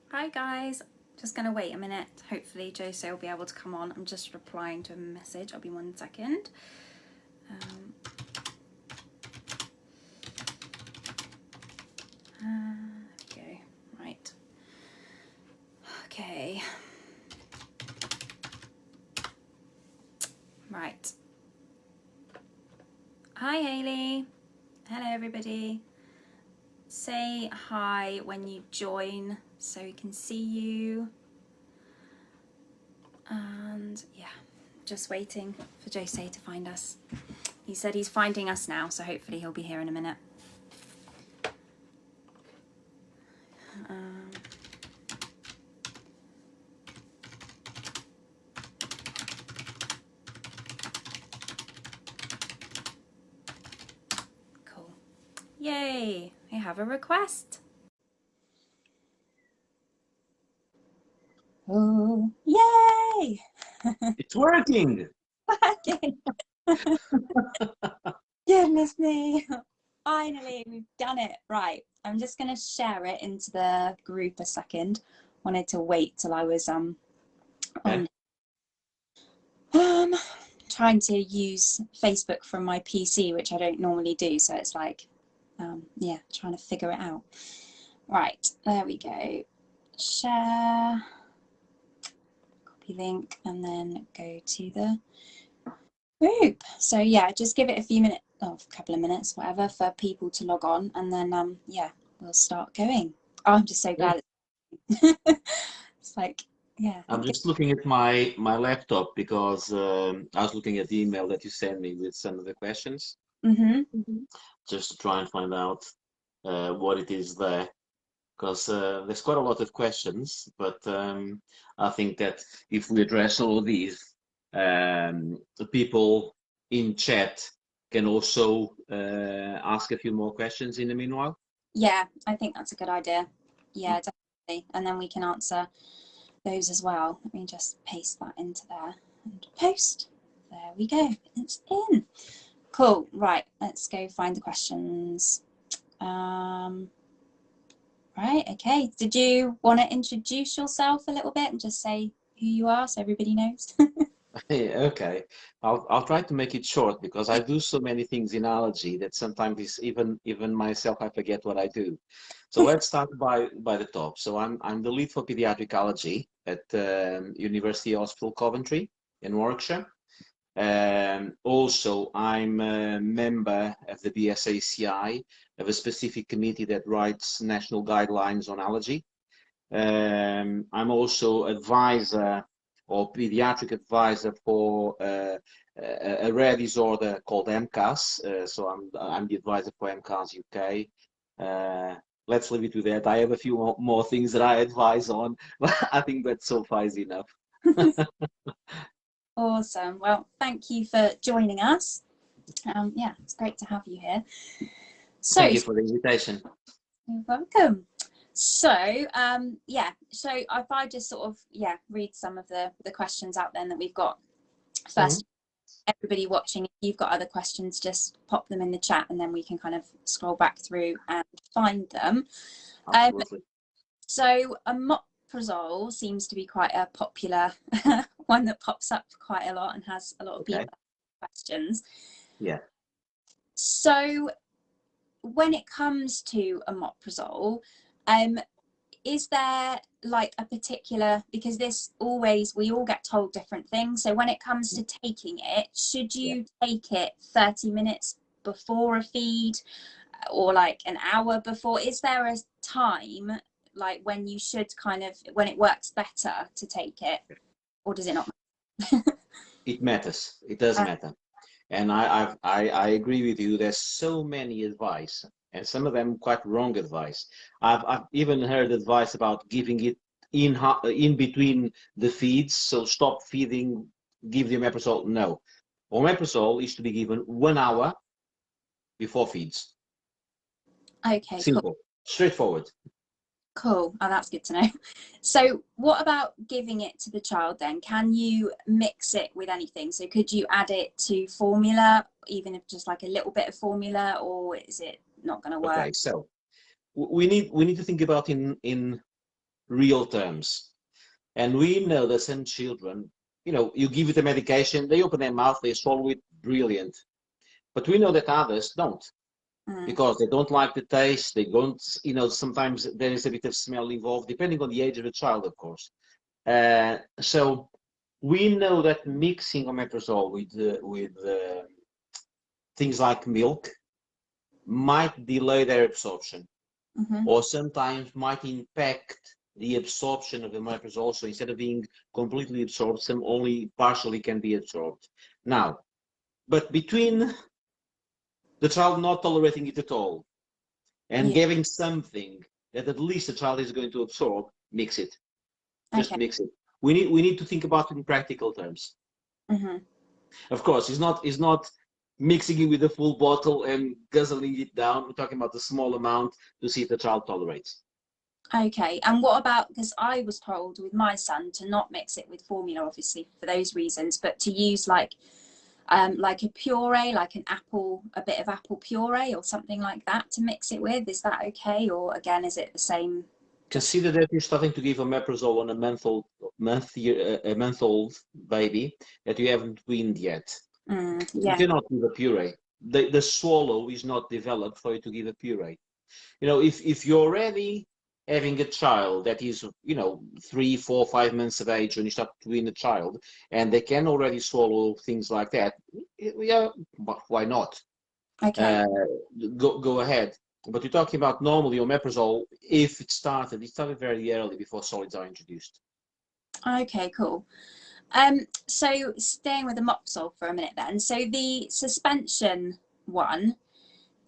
Hi guys, just gonna wait a minute. Hopefully Jose will be able to come on. I'm just replying to a message. I'll be 1 second. There we go. Right. Okay. Right. Hi Hayley. Hello everybody. Say hi when you join so we can see you. And yeah, just waiting for Jose to find us. He said he's finding us now, so hopefully he'll be here in a minute. Cool. Yay! I have a request. Oh, yay! It's working! Goodness me. Finally, we've done it. Right. I'm just going to share it into the group a second. Wanted to wait till I was on trying to use Facebook from my PC, which I don't normally do. So it's like, yeah, trying to figure it out. Right. There we go. Share. Copy link and then go to the group. So yeah, just give it a few minutes, a couple of minutes, whatever, for people to log on, and then yeah, we'll start going. Oh, I'm just so glad. It's like, yeah. I'm just looking at my laptop because I was looking at the email that you sent me with some of the questions, just to try and find out what it is there. Because there's quite a lot of questions, but I think that if we address all of these, the people in chat can also ask a few more questions in the meanwhile. Yeah, I think that's a good idea. Yeah, definitely. And then we can answer those as well. Let me just paste that into there and post. There we go. It's in. Cool. Right. Let's go find the questions. Right. Okay. Did you want to introduce yourself a little bit and just say who you are so everybody knows? Okay, I'll try to make it short because I do so many things in allergy that sometimes it's even myself I forget what I do. So let's start by the top. So I'm the lead for pediatric allergy at University Hospital Coventry in Warwickshire. Also, I'm a member of the BSACI, of a specific committee that writes national guidelines on allergy. I'm also advisor or pediatric advisor for a rare disorder called MCAS. So I'm the advisor for MCAS UK. Let's leave it with that. I have a few more things that I advise on, but I think that so far is enough. Awesome. Well, thank you for joining us. Yeah, it's great to have you here. So, thank you for the invitation. you're welcome. So, yeah, so if I just sort of, read some of the questions out then that we've got. First, everybody watching, if you've got other questions, just pop them in the chat and then we can kind of scroll back through and find them. Absolutely. So omeprazole seems to be quite a popular one that pops up quite a lot and has a lot of people questions. Yeah. So when it comes to omeprazole, is there like a particular, because this always, we all get told different things. So when it comes to taking it, should you take it 30 minutes before a feed or like an hour before? Is there a time like when you should kind of, when it works better to take it, or does it not matter? It matters. It does matter. And I agree with you. There's so many advice, and some of them quite wrong advice. I've even heard advice about giving it in between the feeds. So stop feeding, give the omeprazole. No, omeprazole is to be given 1 hour before feeds. Okay, Simple, cool. straightforward. Cool. Oh, that's good to know. So what about giving it to the child then? Can you mix it with anything? So could you add it to formula, even if just like a little bit of formula, or is it not going to work? Okay, so we need to think about in real terms. And we know that some children, you know, you give it a medication, they open their mouth, they swallow it, brilliant. But we know that others don't, because they don't like the taste, they don't, you know, sometimes there is a bit of smell involved, depending on the age of the child, of course. So we know that mixing omeprazole with things like milk might delay their absorption, or sometimes might impact the absorption of the omeprazole. So instead of being completely absorbed, some only partially can be absorbed. Now, but between the child not tolerating it at all and giving something that at least the child is going to absorb, mix it. Just mix it. We need to think about it in practical terms. Of course, it's not mixing it with a full bottle and guzzling it down. We're talking about a small amount to see if the child tolerates. Okay, and what about, because I was told with my son to not mix it with formula, obviously for those reasons, but to use like a puree, like a bit of apple puree or something like that to mix it with. Is that okay, or again, is it the same? Consider that you're starting to give omeprazole on a month-old baby that you haven't weaned yet. You cannot give a puree. The swallow is not developed for you to give a puree. You know, if you're already having a child that is, you know, 3, 4, 5 months of age when you start to wean a child, and they can already swallow things like that, yeah, but why not? Okay. Go ahead. But you're talking about normally omeprazole, if it started very early before solids are introduced. Okay, cool. So staying with the omeprazole for a minute then. So the suspension one,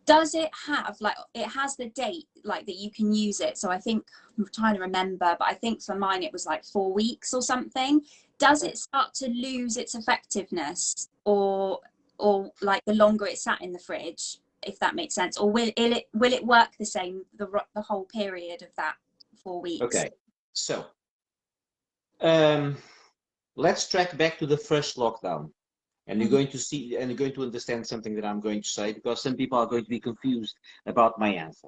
does it have, like, it has the date like that you can use it? So I think, I'm trying to remember, but I think for mine it was like 4 weeks or something. Does it start to lose its effectiveness, or like the longer it's sat in the fridge, if that makes sense, or will it work the same the whole period of that 4 weeks? Okay, so let's track back to the first lockdown. And you're going to see, and you're going to understand something that I'm going to say, because some people are going to be confused about my answer.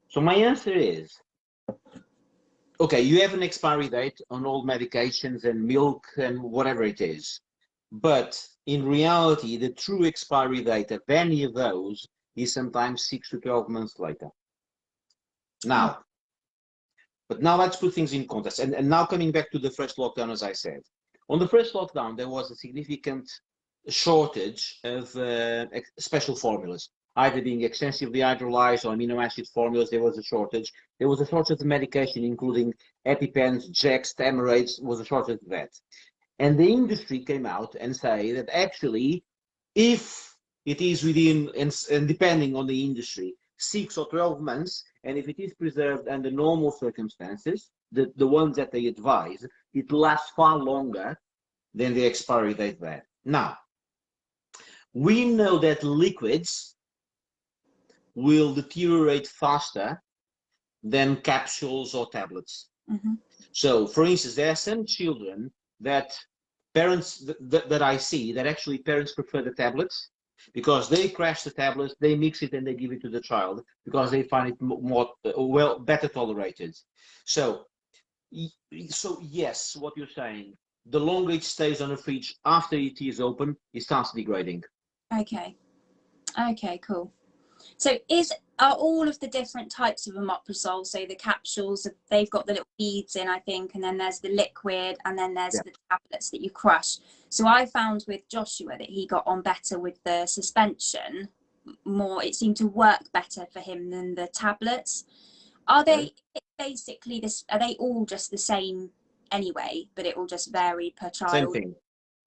So my answer is, okay, you have an expiry date on all medications and milk and whatever it is. But in reality, the true expiry date of any of those is sometimes 6 to 12 months later. Now, but now let's put things in context. And now coming back to the first lockdown, as I said. On the first lockdown, there was a significant shortage of special formulas, either being extensively hydrolyzed or amino acid formulas. There was a shortage. There was a shortage of medication, including EpiPens, Jext, Emerades, was a shortage of that. And the industry came out and say that actually, if it is within, and depending on the industry, 6 or 12 months, and if it is preserved under normal circumstances, the ones that they advise, it lasts far longer than the expiry date there. Now, we know that liquids will deteriorate faster than capsules or tablets. So, for instance, there are some children that parents that I see that actually parents prefer the tablets, because they crash the tablets, they mix it, and they give it to the child because they find it more better tolerated. So yes, what you're saying, the longer it stays on the fridge after it is open, it starts degrading. Okay. Okay, cool. So are all of the different types of omeprazole, so the capsules, they've got the little beads in, I think, and then there's the liquid, and then there's the tablets that you crush. So I found with Joshua that he got on better with the suspension, more, it seemed to work better for him than the tablets. Are they basically this, are they all just the same anyway, but it will just vary per child? Same thing.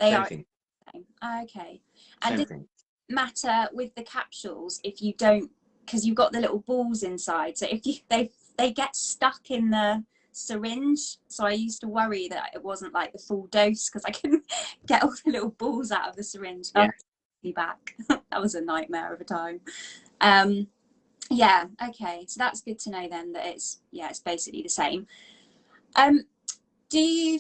They Same are thing. the same. Okay. And Same thing. Matter with the capsules if you don't, because you've got the little balls inside, so if they get stuck in the syringe, so I used to worry that it wasn't like the full dose because I couldn't get all the little balls out of the syringe. Back. That was a nightmare of a time. Yeah, okay, so that's good to know then, that it's basically the same. Do you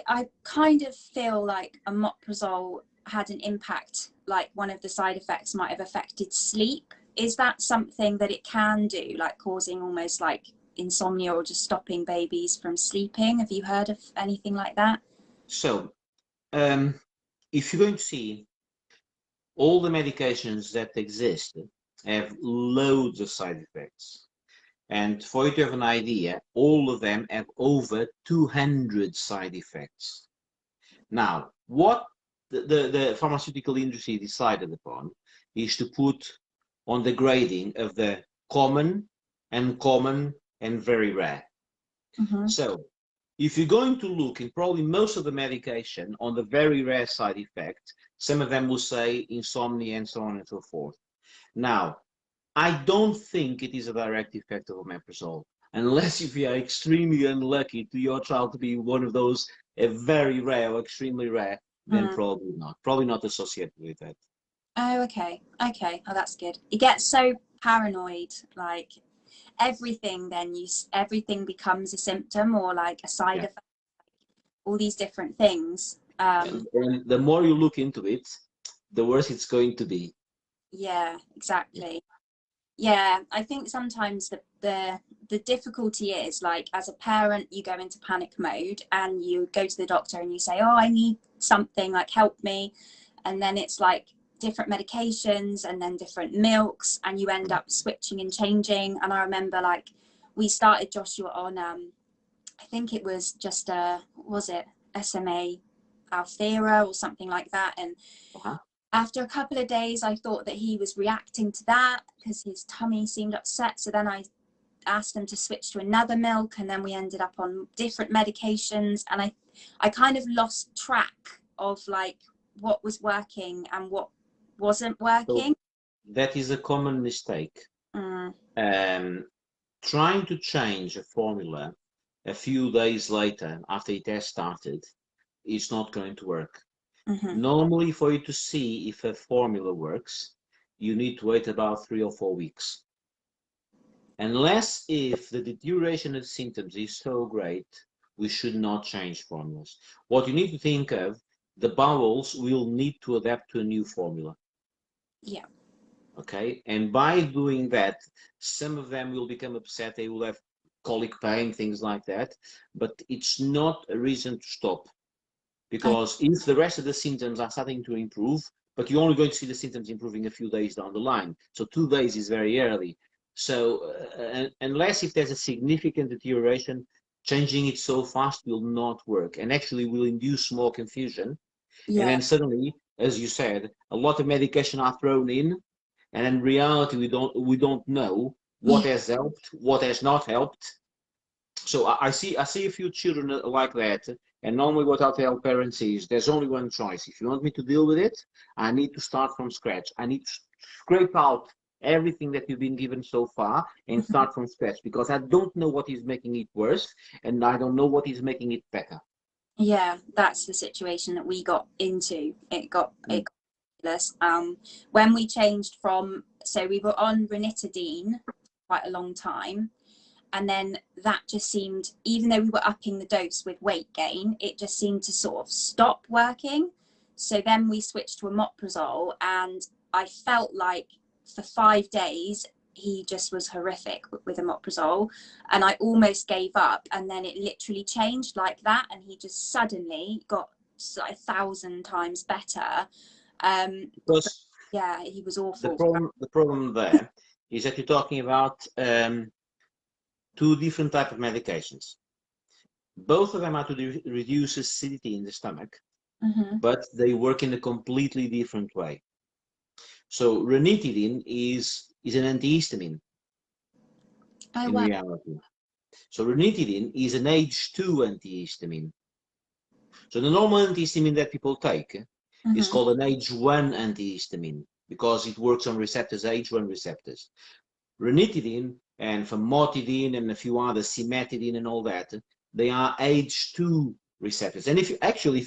I kind of feel like omeprazole had an impact, like one of the side effects might have affected sleep. Is that something that it can do, like causing almost like insomnia or just stopping babies from sleeping. Have you heard of anything like that? So, if you're going to see all the medications that exist have loads of side effects. And for you to have an idea, all of them have over 200 side effects. Now, what the pharmaceutical industry decided upon is to put on the grading of the common, uncommon, and very rare. Mm-hmm. So, if you're going to look in probably most of the medication on the very rare side effect, some of them will say insomnia and so on and so forth. Now, I don't think it is a direct effect of omeprazole, unless if you are extremely unlucky to your child to be one of those very rare or extremely rare, then probably not. Probably not associated with that. Oh, okay. Okay. Oh, that's good. You get so paranoid, like everything, then everything becomes a symptom or like a side effect, all these different things. And the more you look into it, the worse it's going to be. Yeah, exactly. Yeah, I think sometimes the difficulty is, like, as a parent, you go into panic mode and you go to the doctor and you say, oh, I need something, like, help me. And then it's like different medications and then different milks, and you end up switching and changing. And I remember, like, we started Joshua on, I think it was just was it SMA Althera or something like that. And after a couple of days, I thought that he was reacting to that because his tummy seemed upset. So then I asked him to switch to another milk, and then we ended up on different medications. And I kind of lost track of like what was working and what wasn't working. So that is a common mistake. Trying to change a formula a few days later after it has started is not going to work. Normally, for you to see if a formula works, you need to wait about 3 or 4 weeks. Unless if the deterioration of symptoms is so great, we should not change formulas. What you need to think of, the bowels will need to adapt to a new formula. Yeah. Okay, and by doing that, some of them will become upset, they will have colic pain, things like that, but it's not a reason to stop. Because if the rest of the symptoms are starting to improve, but you're only going to see the symptoms improving a few days down the line. So 2 days is very early. So unless if there's a significant deterioration, changing it so fast will not work and actually will induce more confusion. Yeah. And then suddenly, as you said, a lot of medication are thrown in, and in reality, we don't know what has helped, what has not helped. So I see a few children like that, and normally what I tell parents is there's only one choice. If you want me to deal with it, I need to start from scratch. I need to scrape out everything that you've been given so far and start from scratch, because I don't know what is making it worse and I don't know what is making it better. Yeah, that's the situation that we got into. It got ridiculous. When we changed from, so we were on ranitidine quite a long time. And then that just seemed, even though we were upping the dose with weight gain, it just seemed to sort of stop working. So then we switched to omeprazole, and I felt like for 5 days, he just was horrific with omeprazole, and I almost gave up. And then it literally changed like that, and he just suddenly got 1,000 times better. Because yeah, he was awful. The problem there is that you're talking about 2 different types of medications. Both of them are to reduce acidity in the stomach, but they work in a completely different way. So ranitidine is an antihistamine in reality. So ranitidine is an H2 antihistamine. So the normal antihistamine that people take is called an H1 antihistamine because it works on receptors, H1 receptors. Ranitidine and famotidine and a few others, cimetidine and all that, they are H2 receptors. And if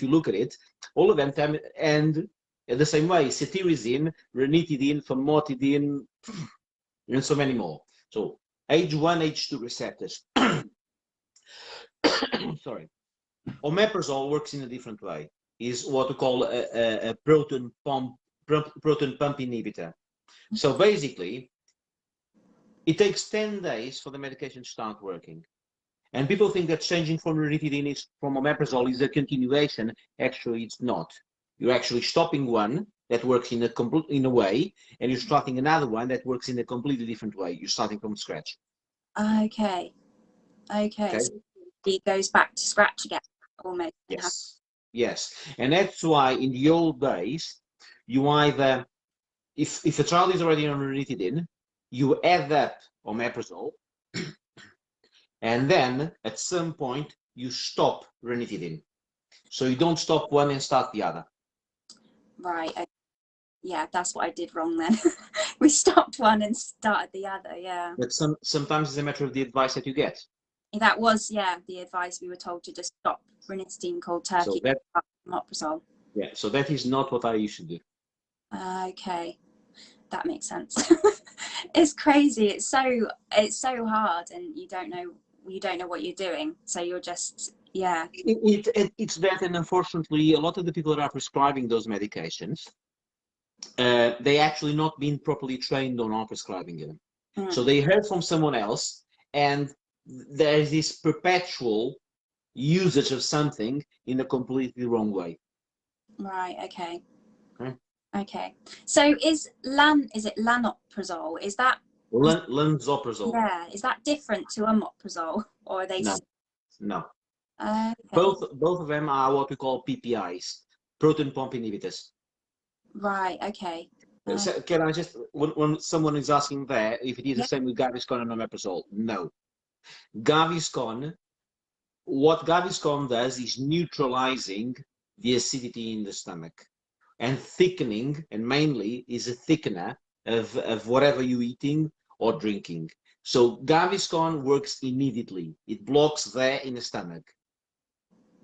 you look at it, all of them end the same way: cetirizine, ranitidine, famotidine, and so many more. So H1, H2 receptors. Sorry. Omeprazole works in a different way. Is what we call a proton pump inhibitor. So basically, It takes 10 days for the medication to start working. And people think that changing from ranitidine from omeprazole is a continuation. Actually, it's not. You're actually stopping one that works in a way, and you're starting another one that works in a completely different way. You're starting from scratch. Okay. Okay. So it goes back to scratch again, almost. Yes. Yes. And that's why in the old days, you either, if a child is already on ranitidine, you add up omeprazole, and then at some point you stop ranitidine. So you don't stop one and start the other. Right. Okay. Yeah, that's what I did wrong then. We stopped one and started the other. Yeah. But sometimes it's a matter of the advice that you get. That was, yeah, the advice. We were told to just stop ranitidine cold turkey. So that, omeprazole. yeah, so that is not what I used to do. Okay, that makes sense. It's crazy. It's so hard, and you don't know what you're doing. So you're just, yeah. It's that, and unfortunately, a lot of the people that are prescribing those medications, they actually not been properly trained on prescribing them. So they heard from someone else, and there is this perpetual usage of something in a completely wrong way. Right. Okay. Okay. So is it lanoprazole? Is that Lansoprazole? Yeah. Is that different to omeprazole, or are they? No, no. Okay. Both of them are what we call PPIs, proton pump inhibitors. Right. Okay. So can I just, when someone is asking there if it is the same with Gaviscon and omeprazole, no. Gaviscon, what Gaviscon does is neutralizing the acidity in the stomach and thickening, and mainly is a thickener of whatever you're eating or drinking. So Gaviscon works immediately. It blocks there in the stomach.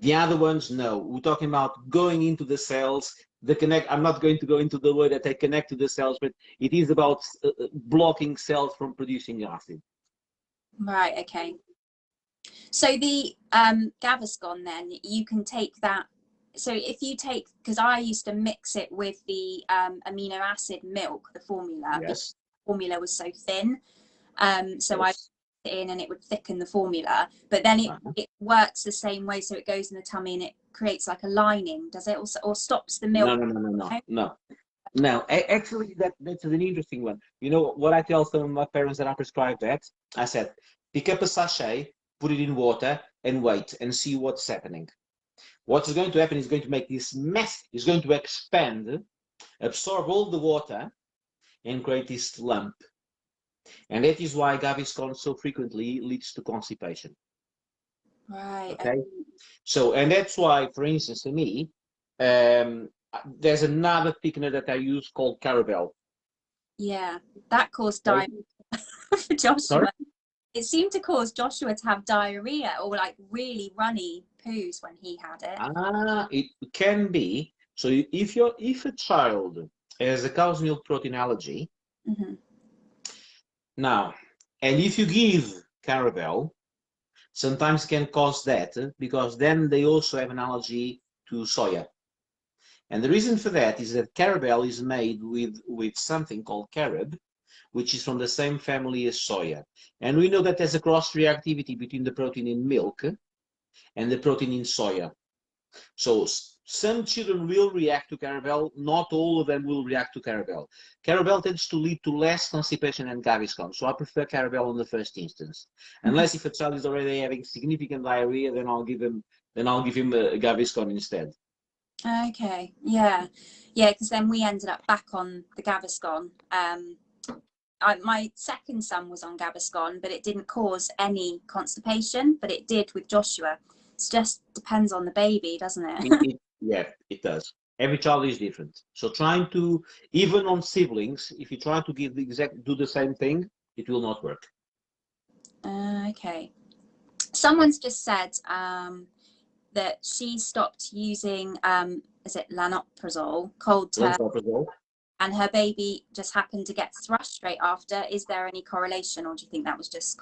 The other ones, no. We're talking about going into the cells. I'm not going to go into the way that they connect to the cells, but it is about blocking cells from producing acid. Right. Okay. So the Gaviscon, then you can take that. So if you take, because I used to mix it with the amino acid milk, the formula. Yes. The formula was so thin, so I Yes. put it in and it would thicken the formula. But then it works the same way, so it goes in the tummy and it creates like a lining. Does it also, or stops the milk? No. Actually, that's an interesting one. You know what I tell some of my parents that I prescribe that? I said, pick up a sachet, put it in water, and wait and see what's happening. What is going to happen is going to make this mess. It's going to expand, absorb all the water, and create this lump. And that is why Gaviscon so frequently leads to constipation. Right. Okay. So, and that's why, for instance, to me, there's another thickener that I use called Carabel. Yeah, that caused diarrhea for Joshua. Sorry? It seemed to cause Joshua to have diarrhea or like really runny poos when he had it. It can be. So if a child has a cow's milk protein allergy, now, and if you give Carabel, sometimes can cause that because then they also have an allergy to soya. And the reason for that is that Carabel is made with something called carob, which is from the same family as soya. And we know that there's a cross-reactivity between the protein in milk and the protein in soya. So some children will react to Carabel, not all of them will react to Carabel. Carabel tends to lead to less constipation than Gaviscon, so I prefer Carabel in the first instance. Unless if a child is already having significant diarrhea, then I'll give him a Gaviscon instead. Okay, yeah, because then we ended up back on the Gaviscon. My second son was on Gaviscon, but it didn't cause any constipation, but it did with Joshua. It just depends on the baby, doesn't it? Yeah, it does. Every child is different. So trying to, even on siblings, if you try to do the same thing, it will not work. Okay. Someone's just said that she stopped using, is it lanoprazole, cold turkey, and her baby just happened to get thrush straight after. Is there any correlation, or do you think that was just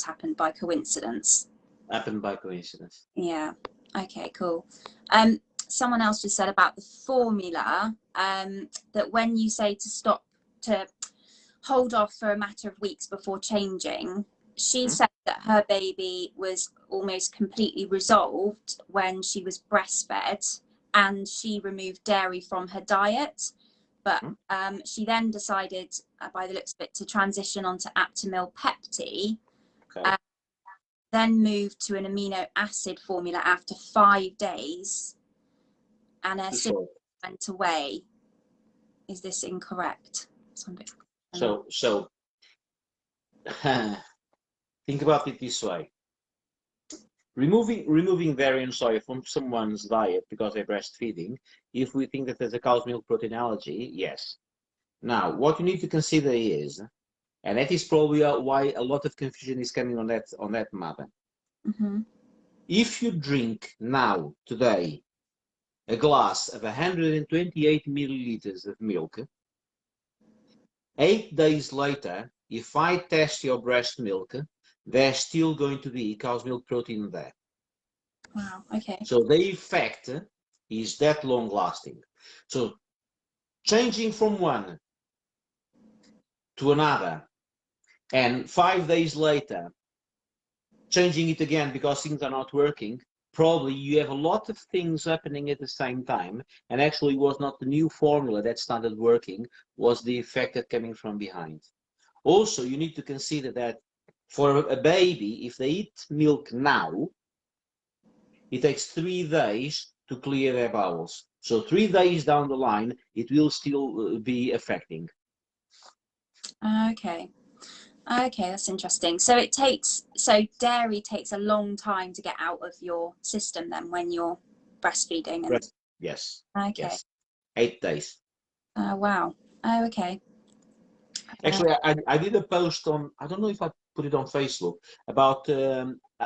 happened by coincidence? Happened by coincidence. Yeah. Okay, cool. Someone else just said about the formula, that when you say to stop to hold off for a matter of weeks before changing. She said that her baby was almost completely resolved when she was breastfed and she removed dairy from her diet. But she then decided, by the looks of it, to transition onto Aptamil Pepti, then moved to an amino acid formula after 5 days, and her symptoms went away. Is this incorrect? So think about it this way. Removing dairy and soy from someone's diet because they're breastfeeding, if we think that there's a cow's milk protein allergy, yes. Now, what you need to consider is, and that is probably why a lot of confusion is coming on that matter. If you drink now, today, a glass of 128 milliliters of milk, 8 days later, if I test your breast milk, there's still going to be cow's milk protein there. Wow, okay. So the effect is that long lasting. So changing from one to another, and 5 days later, changing it again because things are not working, probably you have a lot of things happening at the same time, and actually it was not the new formula that started working, was the effect that coming from behind. Also, you need to consider that for a baby, if they eat milk now, it takes 3 days to clear their bowels. So 3 days down the line, it will still be affecting. Okay. Okay, that's interesting. So dairy takes a long time to get out of your system then when you're breastfeeding. And... Yes. Okay. Yes. 8 days. Wow. Oh, okay. Actually, I did a post on, I don't know if I put it on Facebook, about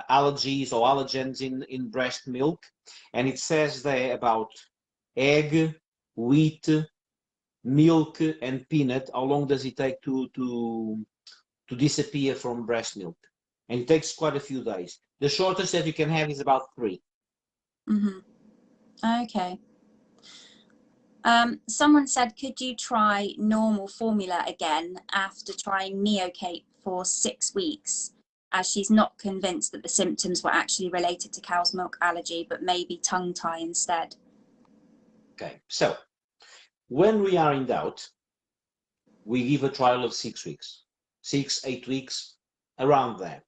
allergies or allergens in breast milk. And it says there about egg, wheat, milk, and peanut. How long does it take to disappear from breast milk? And it takes quite a few days. The shortest that you can have is about 3. Okay. Someone said, could you try normal formula again after trying Neocate for 6 weeks, as she's not convinced that the symptoms were actually related to cow's milk allergy, but maybe tongue tie instead. Okay, so when we are in doubt, we give a trial of 6 weeks, 6, 8 weeks, around there.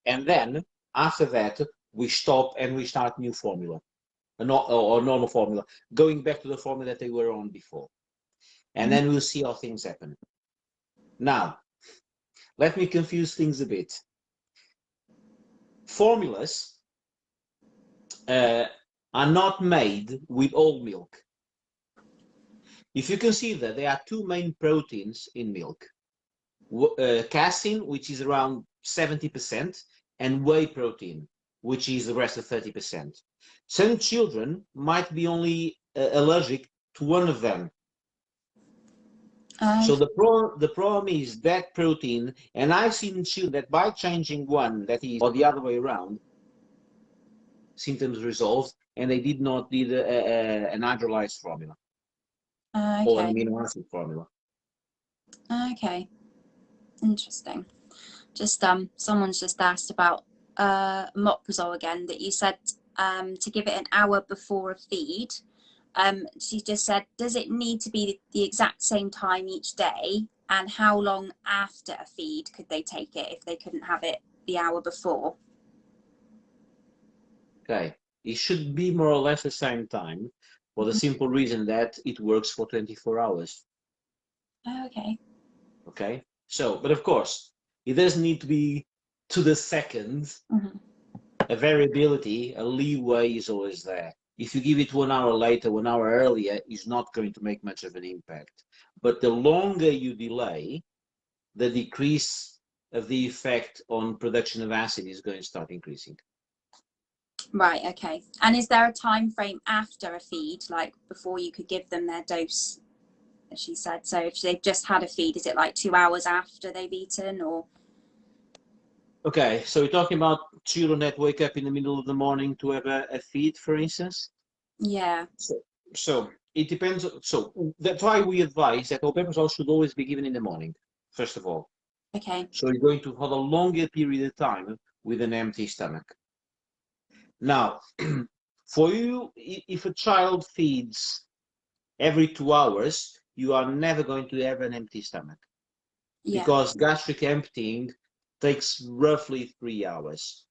And then after that, we stop and we start new formula, or normal formula, going back to the formula that they were on before. And then we'll see how things happen. Now, let me confuse things a bit. Formulas are not made with whole milk. If you consider there are 2 main proteins in milk, casein, which is around 70%, and whey protein, which is the rest of 30%. Some children might be only allergic to one of them. So the problem is that protein, and I've seen children that by changing one, that is, or the other way around, symptoms resolved, and they did not need an hydrolyzed formula or an amino acid formula. Okay, interesting. Just someone's just asked about omeprazole again, that you said to give it an hour before a feed. She just said, does it need to be the exact same time each day, and how long after a feed could they take it if they couldn't have it the hour before? Okay, it should be more or less the same time, for the simple reason that it works for 24 hours. Okay. Okay, so, but of course, it doesn't need to be to the second. A variability, a leeway is always there. If you give it 1 hour later, 1 hour earlier, is not going to make much of an impact. But the longer you delay, the decrease of the effect on production of acid is going to start increasing. Right, okay. And is there a time frame after a feed, like before you could give them their dose, as she said? So if they've just had a feed, is it like 2 hours after they've eaten, or? Okay, so you're talking about children that wake up in the middle of the morning to have a feed, for instance? Yeah. So it depends. So that's why we advise that omeprazole should always be given in the morning, first of all. Okay. So you're going to have a longer period of time with an empty stomach. Now, for you, if a child feeds every 2 hours, you are never going to have an empty stomach, Yeah. because gastric emptying takes roughly 3 hours.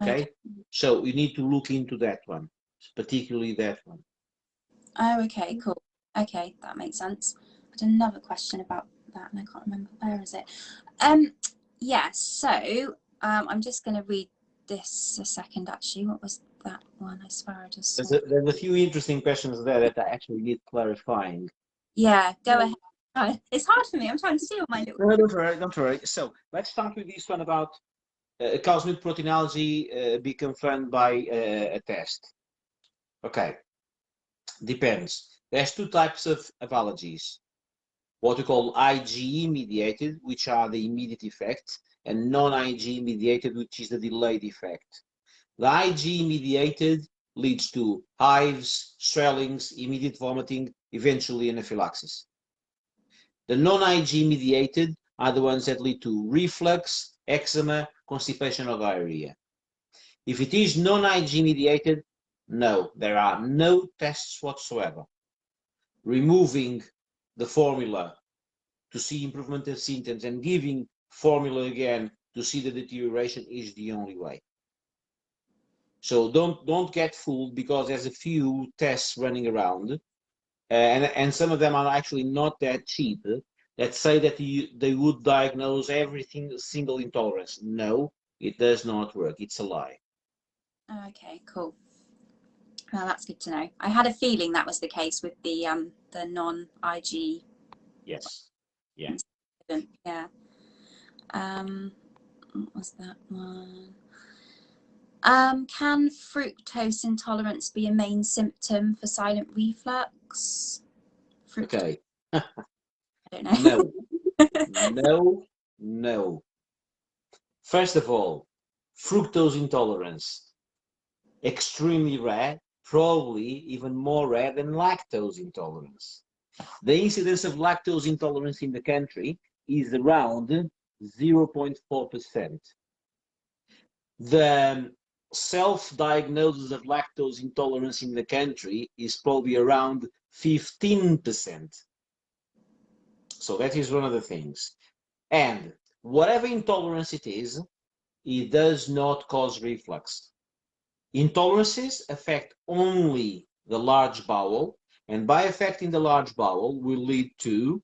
Okay, so you need to look into that one, particularly that one. Oh, okay, cool. Okay, that makes sense. I had another question about that and I can't remember. Where is it? Yeah, so I'm just going to read this a second actually. What was that one? I swear I just saw. There's a few interesting questions there that I actually need clarifying. Yeah, go ahead. Oh, it's hard for me. I'm trying to see all my little. No, don't worry, don't worry. So let's start with this one about cow's milk protein allergy be confirmed by a test. Okay, depends. There's two types of allergies. What we call IgE mediated, which are the immediate effects, and non-IgE mediated, which is the delayed effect. The IgE mediated leads to hives, swellings, immediate vomiting, eventually anaphylaxis. The non-IgE mediated are the ones that lead to reflux, eczema, constipation, or diarrhea. If it is non-IgE mediated, no, there are no tests whatsoever. Removing the formula to see improvement of symptoms and giving formula again to see the deterioration is the only way. So don't get fooled, because there's a few tests running around, and some of them are actually not that cheap, that say that they would diagnose everything single intolerance. No, it does not work. It's a lie. Okay, cool. Well, that's good to know. I had a feeling that was the case with the non-IG. Yes. Yeah. Yeah. What was that one? Can fructose intolerance be a main symptom for silent reflux? Okay. I don't know. No. No. First of all, fructose intolerance, extremely rare, probably even more rare than lactose intolerance. The incidence of lactose intolerance in the country is around 0.4%. The self-diagnosis of lactose intolerance in the country is probably around 15%. So that is one of the things. And whatever intolerance it does not cause reflux. Intolerances affect only the large bowel, and by affecting the large bowel will lead to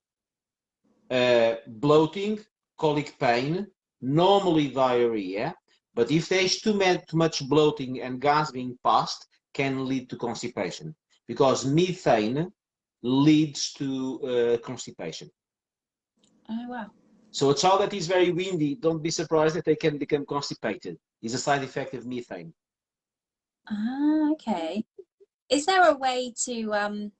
bloating, colic pain, normally diarrhea, but if there's too much bloating and gas being passed, can lead to constipation, because methane leads to constipation. Oh, wow. So a child that is very windy, don't be surprised that they can become constipated. It's a side effect of methane. Ah, okay. Is there a way to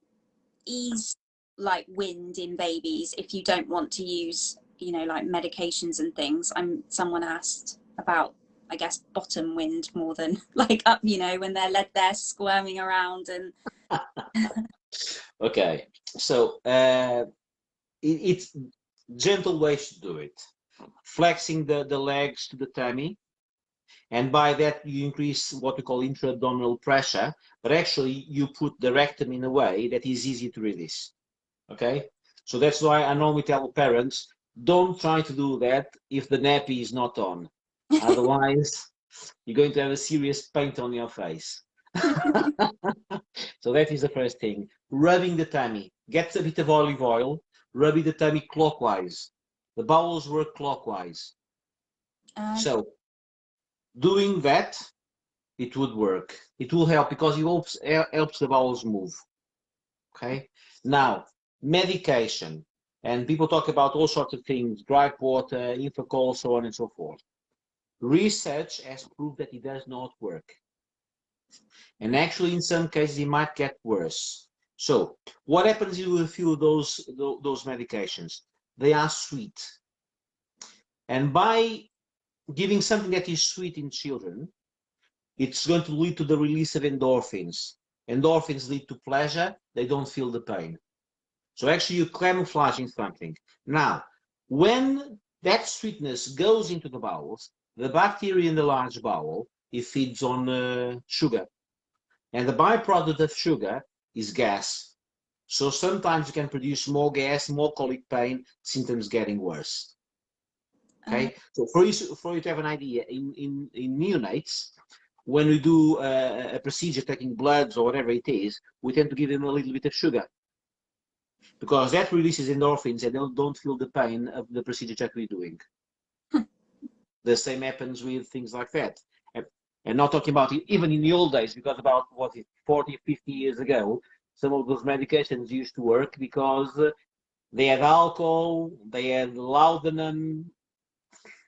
ease like wind in babies if you don't want to use, you know, like medications and things? Someone asked about, I guess, bottom wind more than like up, you know, when they're led there squirming around and. Okay, so it's gentle ways to do it. Flexing the legs to the tummy, and by that you increase what we call intra-abdominal pressure, but actually you put the rectum in a way that is easy to release. Okay, so that's why I normally tell parents, don't try to do that if the nappy is not on. Otherwise, you're going to have a serious paint on your face. So that is the first thing. Rubbing the tummy. Get a bit of olive oil, rubbing the tummy clockwise. The bowels work clockwise. So doing that, it would work. It will help, because it helps the bowels move. Okay. Now, medication. And people talk about all sorts of things, gripe water, Infocol, so on and so forth. Research has proved that it does not work. And actually, in some cases, it might get worse. So what happens with a few of those medications? They are sweet. And by giving something that is sweet in children, it's going to lead to the release of endorphins. Endorphins lead to pleasure, they don't feel the pain. So actually you're camouflaging something. Now, when that sweetness goes into the bowels, the bacteria in the large bowel, it feeds on sugar. And the byproduct of sugar is gas. So sometimes you can produce more gas, more colic pain, symptoms getting worse. Okay, so for you to have an idea, in neonates, when we do a procedure taking bloods or whatever it is, we tend to give them a little bit of sugar because that releases endorphins and they don't feel the pain of the procedure that we're doing. The same happens with things like that. And not talking about it, even in the old days, because about, 40, 50 years ago, some of those medications used to work because they had alcohol, they had laudanum,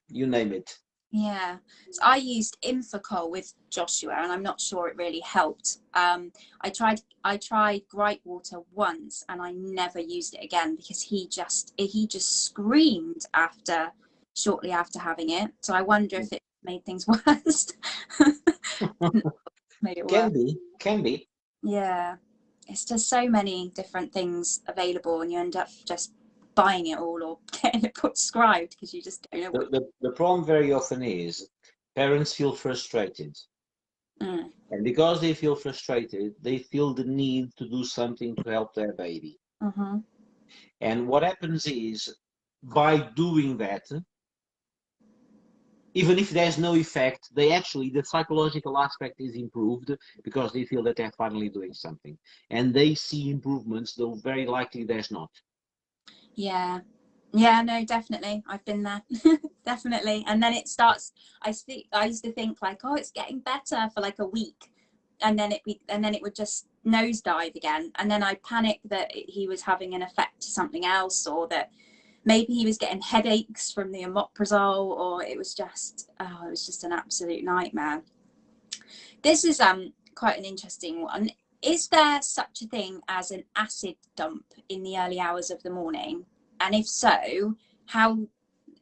you name it. Yeah, so I used Infocol with Joshua, and I'm not sure it really helped. I tried gripe water once, and I never used it again because he just screamed shortly after having it. So I wonder if it made things worse. Made it worse. Can be. Yeah, it's just so many different things available, and you end up just buying it all or getting it prescribed because you just don't know what. The problem very often is parents feel frustrated. Mm. And because they feel frustrated, they feel the need to do something to help their baby. Mm-hmm. And what happens is, by doing that, even if there's no effect, the psychological aspect is improved because they feel that they're finally doing something. And they see improvements, though very likely there's not. Yeah. Yeah, no, definitely. I've been there. Definitely. And then it starts, I used to think like, oh, it's getting better for like a week. And then it would just nosedive again. And then I panicked that he was having an effect to something else, or that maybe he was getting headaches from the omeprazole, or it was just an absolute nightmare. This is quite an interesting one. Is there such a thing as an acid dump in the early hours of the morning? And if so, how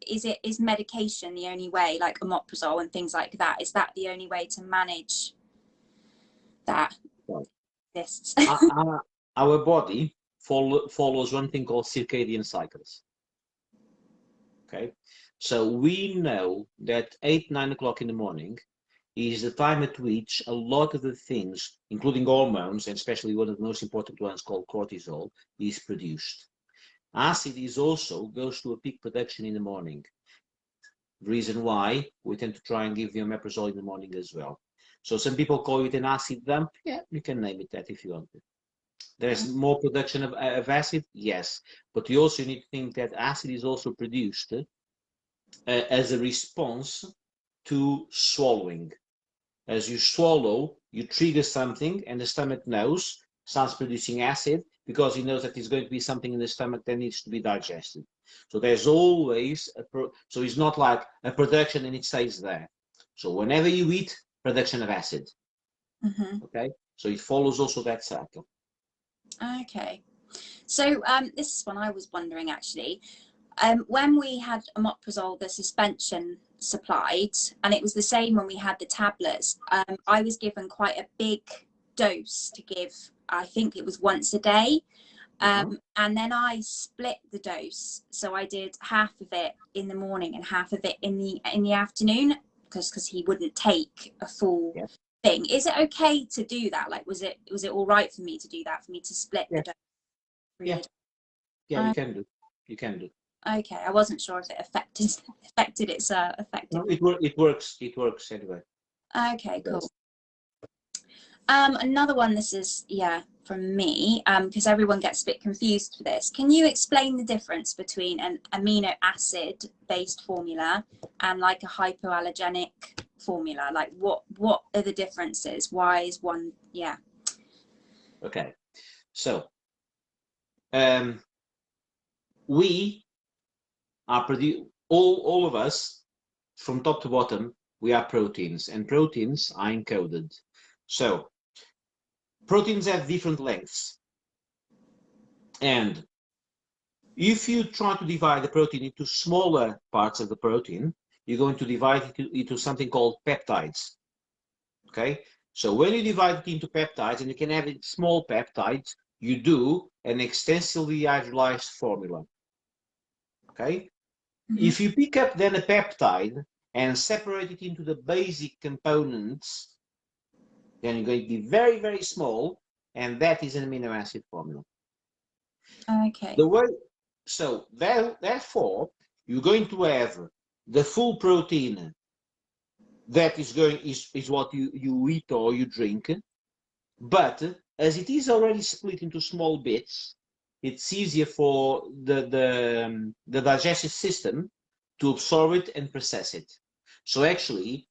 is medication the only way, like omeprazole and things like that? Is that the only way to manage that? Well, This. our body follows one thing called circadian cycles. Okay, so we know that 8, 9 o'clock in the morning is the time at which a lot of the things, including hormones, and especially one of the most important ones called cortisol, is produced. Acid is also goes to a peak production in the morning. The reason why we tend to try and give the omeprazole in the morning as well. So some people call it an acid dump. Yeah, you can name it that if you want to. There's more production of acid, yes, but you also need to think that acid is also produced as a response to swallowing. As you swallow, you trigger something, and the stomach starts producing acid because it knows that there's going to be something in the stomach that needs to be digested. So there's always so it's not like a production and it stays there. So whenever you eat, production of acid. Mm-hmm. Okay, so it follows also that cycle. Okay. So this is one I was wondering actually. When we had omeprazole, the suspension supplied, and it was the same when we had the tablets, I was given quite a big dose to give. I think it was once a day. And then I split the dose. So I did half of it in the morning and half of it in the afternoon because he wouldn't take a full thing. Is it okay to do that? Like, was it all right for me to do that, for me to split the dose? Yeah, you can do. Okay, I wasn't sure if it affected its effective. No, it works anyway. Okay, cool. Another one, this is from me, because everyone gets a bit confused for this. Can you explain the difference between an amino acid based formula and like a hypoallergenic formula? Like what are the differences? Why is one? Okay, so we are all of us from top to bottom, we are proteins, and proteins are encoded. So proteins have different lengths, and if you try to divide the protein into smaller parts of the protein, you're going to divide it into something called peptides. Okay, So when you divide it into peptides, and you can have it small peptides, you do an extensively hydrolyzed formula. Okay? Mm-hmm. If you pick up then a peptide and separate it into the basic components, then you're going to be very, very small, and that is an amino acid formula. Okay. The way, so therefore, you're going to have the full protein that is what you eat or you drink, but as it is already split into small bits, it's easier for the digestive system to absorb it and process it. So actually,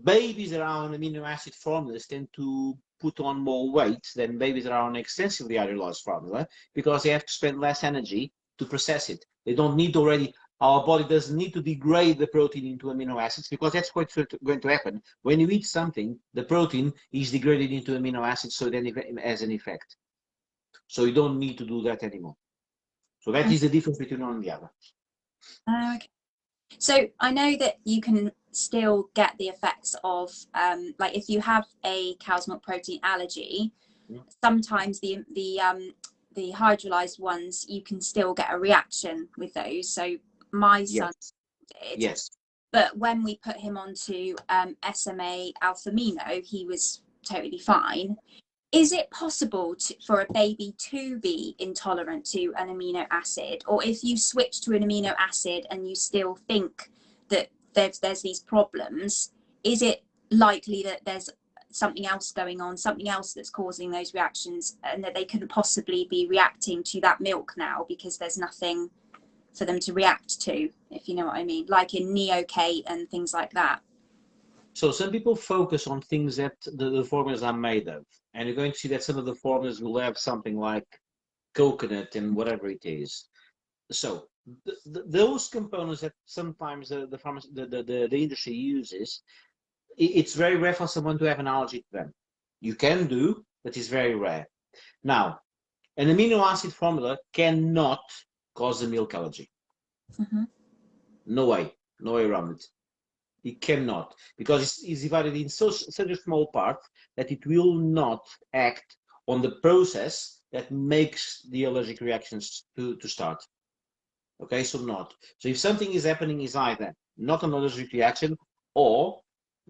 babies that are on amino acid formulas tend to put on more weight than babies that are on extensively hydrolyzed formula, because they have to spend less energy to process it. They don't need already, our body doesn't need to degrade the protein into amino acids, because that's what's going to happen. When you eat something, the protein is degraded into amino acids, so then it has an effect. So you don't need to do that anymore. So that is the difference between one and the other. Okay. So I know that you can still get the effects of, like if you have a cow's milk protein allergy, sometimes the hydrolyzed ones, you can still get a reaction with those. So my son did. Yes. But when we put him onto SMA alpha-amino, he was totally fine. Is it possible for a baby to be intolerant to an amino acid? Or if you switch to an amino acid and you still think that there's these problems, is it likely that there's something else going on, something else that's causing those reactions, and that they couldn't possibly be reacting to that milk now because there's nothing for them to react to, if you know what I mean, like in Neocate and things like that? So some people focus on things that the formulas are made of, and you're going to see that some of the formulas will have something like coconut and whatever it is. So those components that sometimes the industry uses, it's very rare for someone to have an allergy to them. You can do, but it's very rare. Now, an amino acid formula cannot cause a milk allergy. Mm-hmm. No way around it. It cannot, because it's divided in such a small part that it will not act on the process that makes the allergic reactions to start. Okay, so not. So if something is happening, is either not an allergic reaction, or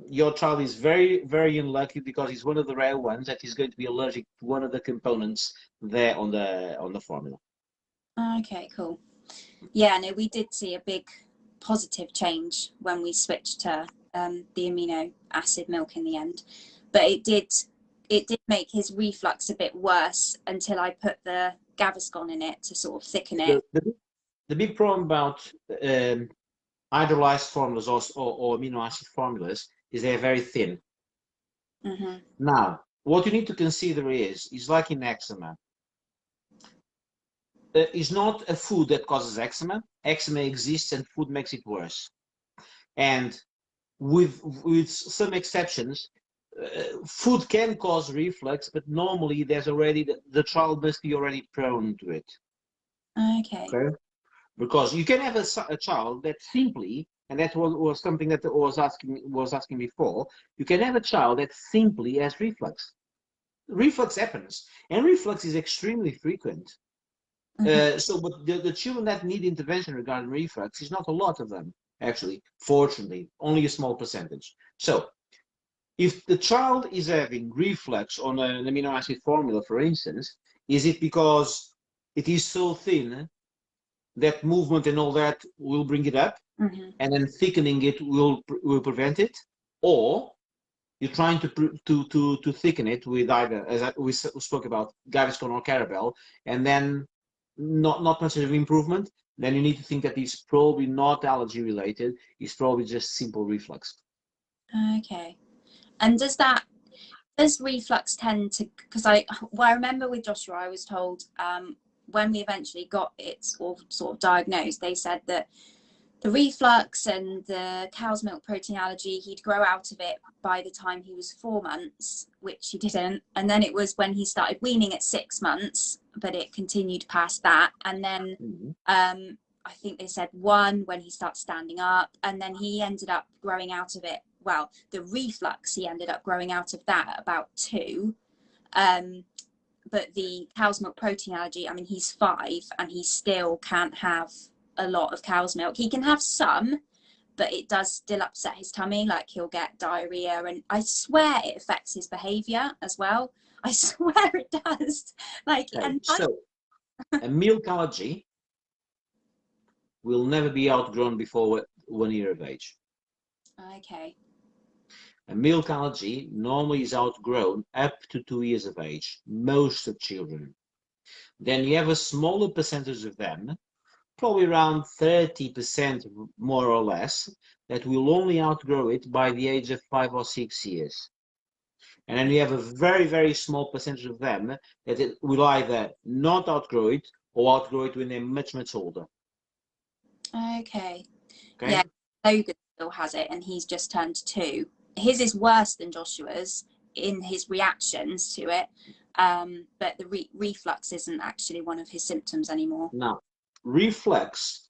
your child is very, very unlucky because it's one of the rare ones that is going to be allergic to one of the components there on the formula. Okay, cool. Yeah, no, we did see a big positive change when we switched to the amino acid milk in the end, but it did make his reflux a bit worse until I put the Gaviscon in it to sort of thicken it. The big problem about hydrolyzed formulas or amino acid formulas is they're very thin. Mm-hmm. Now, what you need to consider is like in eczema. It's not a food that causes eczema. Eczema exists and food makes it worse. And with some exceptions, food can cause reflux, but normally there's already, the child must be already prone to it. Okay. Okay? Because you can have a child that simply, and that was something that I was asking before, you can have a child that simply has reflux. Reflux happens, and reflux is extremely frequent. Mm-hmm. But the children that need intervention regarding reflux is not a lot of them, actually, fortunately, only a small percentage. So if the child is having reflux on an amino acid formula, for instance, is it because it is so thin that movement and all that will bring it up, Mm-hmm. and then thickening it will prevent it, or you're trying to thicken it with either, as we spoke about, Gaviscon or Carabel, and then not much of improvement, then you need to think that it's probably not allergy related, it's probably just simple reflux. Okay. And does reflux tend to, because I remember with Joshua, I was told when we eventually got it or sort of diagnosed, they said that the reflux and the cow's milk protein allergy, he'd grow out of it by the time he was 4 months, which he didn't. And then it was when he started weaning at 6 months, but it continued past that. And then I think they said 1 when he started standing up, and then he ended up growing out of it well, the reflux, he ended up growing out of that at about 2. But the cow's milk protein allergy, I mean, he's 5 and he still can't have a lot of cow's milk. He can have some, but it does still upset his tummy. Like, he'll get diarrhea, and I swear it affects his behavior as well. I swear it does. Like, Okay, and so a milk allergy will never be outgrown before 1 year of age. okay. A milk allergy normally is outgrown up to 2 years of age, most of children. Then you have a smaller percentage of them, probably around 30% more or less, that will only outgrow it by the age of 5 or 6 years. And then you have a very, very small percentage of them that it will either not outgrow it or outgrow it when they're much, much older. Okay. Okay? Yeah, Logan still has it, and he's just turned 2. His is worse than Joshua's in his reactions to it, but the reflux isn't actually one of his symptoms anymore. Now, reflux,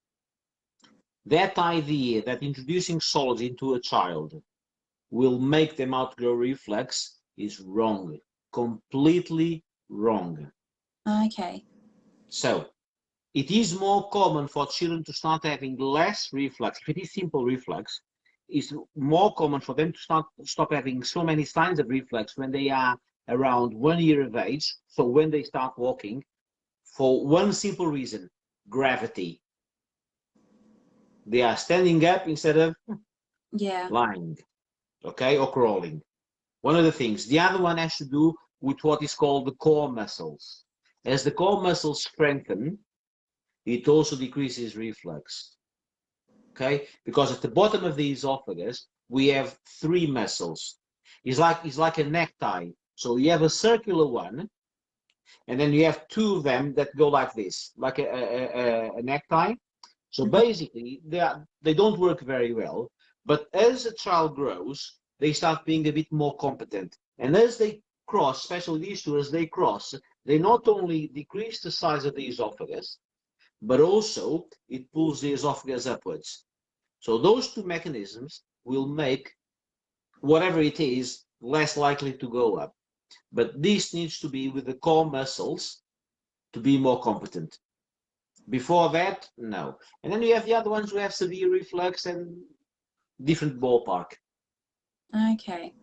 that idea that introducing solids into a child will make them outgrow reflux is wrong, completely wrong. Okay. So, it is more common for children to start having less reflux. If it is simple reflux, it's more common for them to stop having so many signs of reflux when they are around 1 year of age. So when they start walking, for one simple reason: gravity. They are standing up instead of lying, okay, or crawling. One of the things. The other one has to do with what is called the core muscles. As the core muscles strengthen, it also decreases reflux. Okay, because at the bottom of the esophagus we have 3 muscles. It's like a necktie. So you have a circular one, and then you have 2 of them that go like this, like a necktie. So basically, they don't work very well. But as a child grows, they start being a bit more competent. And as they cross, especially these 2, as they cross, they not only decrease the size of the esophagus, but also it pulls the esophagus upwards. So those 2 mechanisms will make whatever it is less likely to go up. But this needs to be with the core muscles to be more competent. Before that, no. And then you have the other ones who have severe reflux and different ballpark. Okay.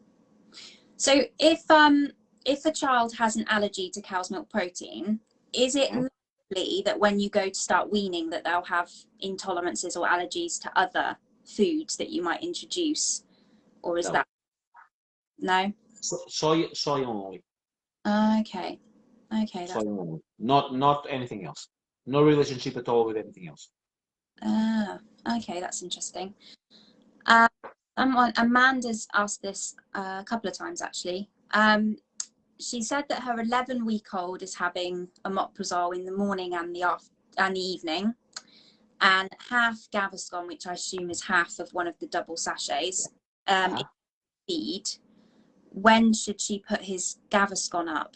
So if a child has an allergy to cow's milk protein, is it likely that when you go to start weaning that they'll have intolerances or allergies to other foods that you might introduce, or is that no? Soy only. Okay. Okay. Soy only. Not anything else. No relationship at all with anything else. Okay, that's interesting. Amanda's asked this a couple of times actually. She said that her 11-week-old is having omeprazole in the morning and the evening, and half Gaviscon, which I assume is half of one of the double sachets, in feed. When should she put his Gaviscon up?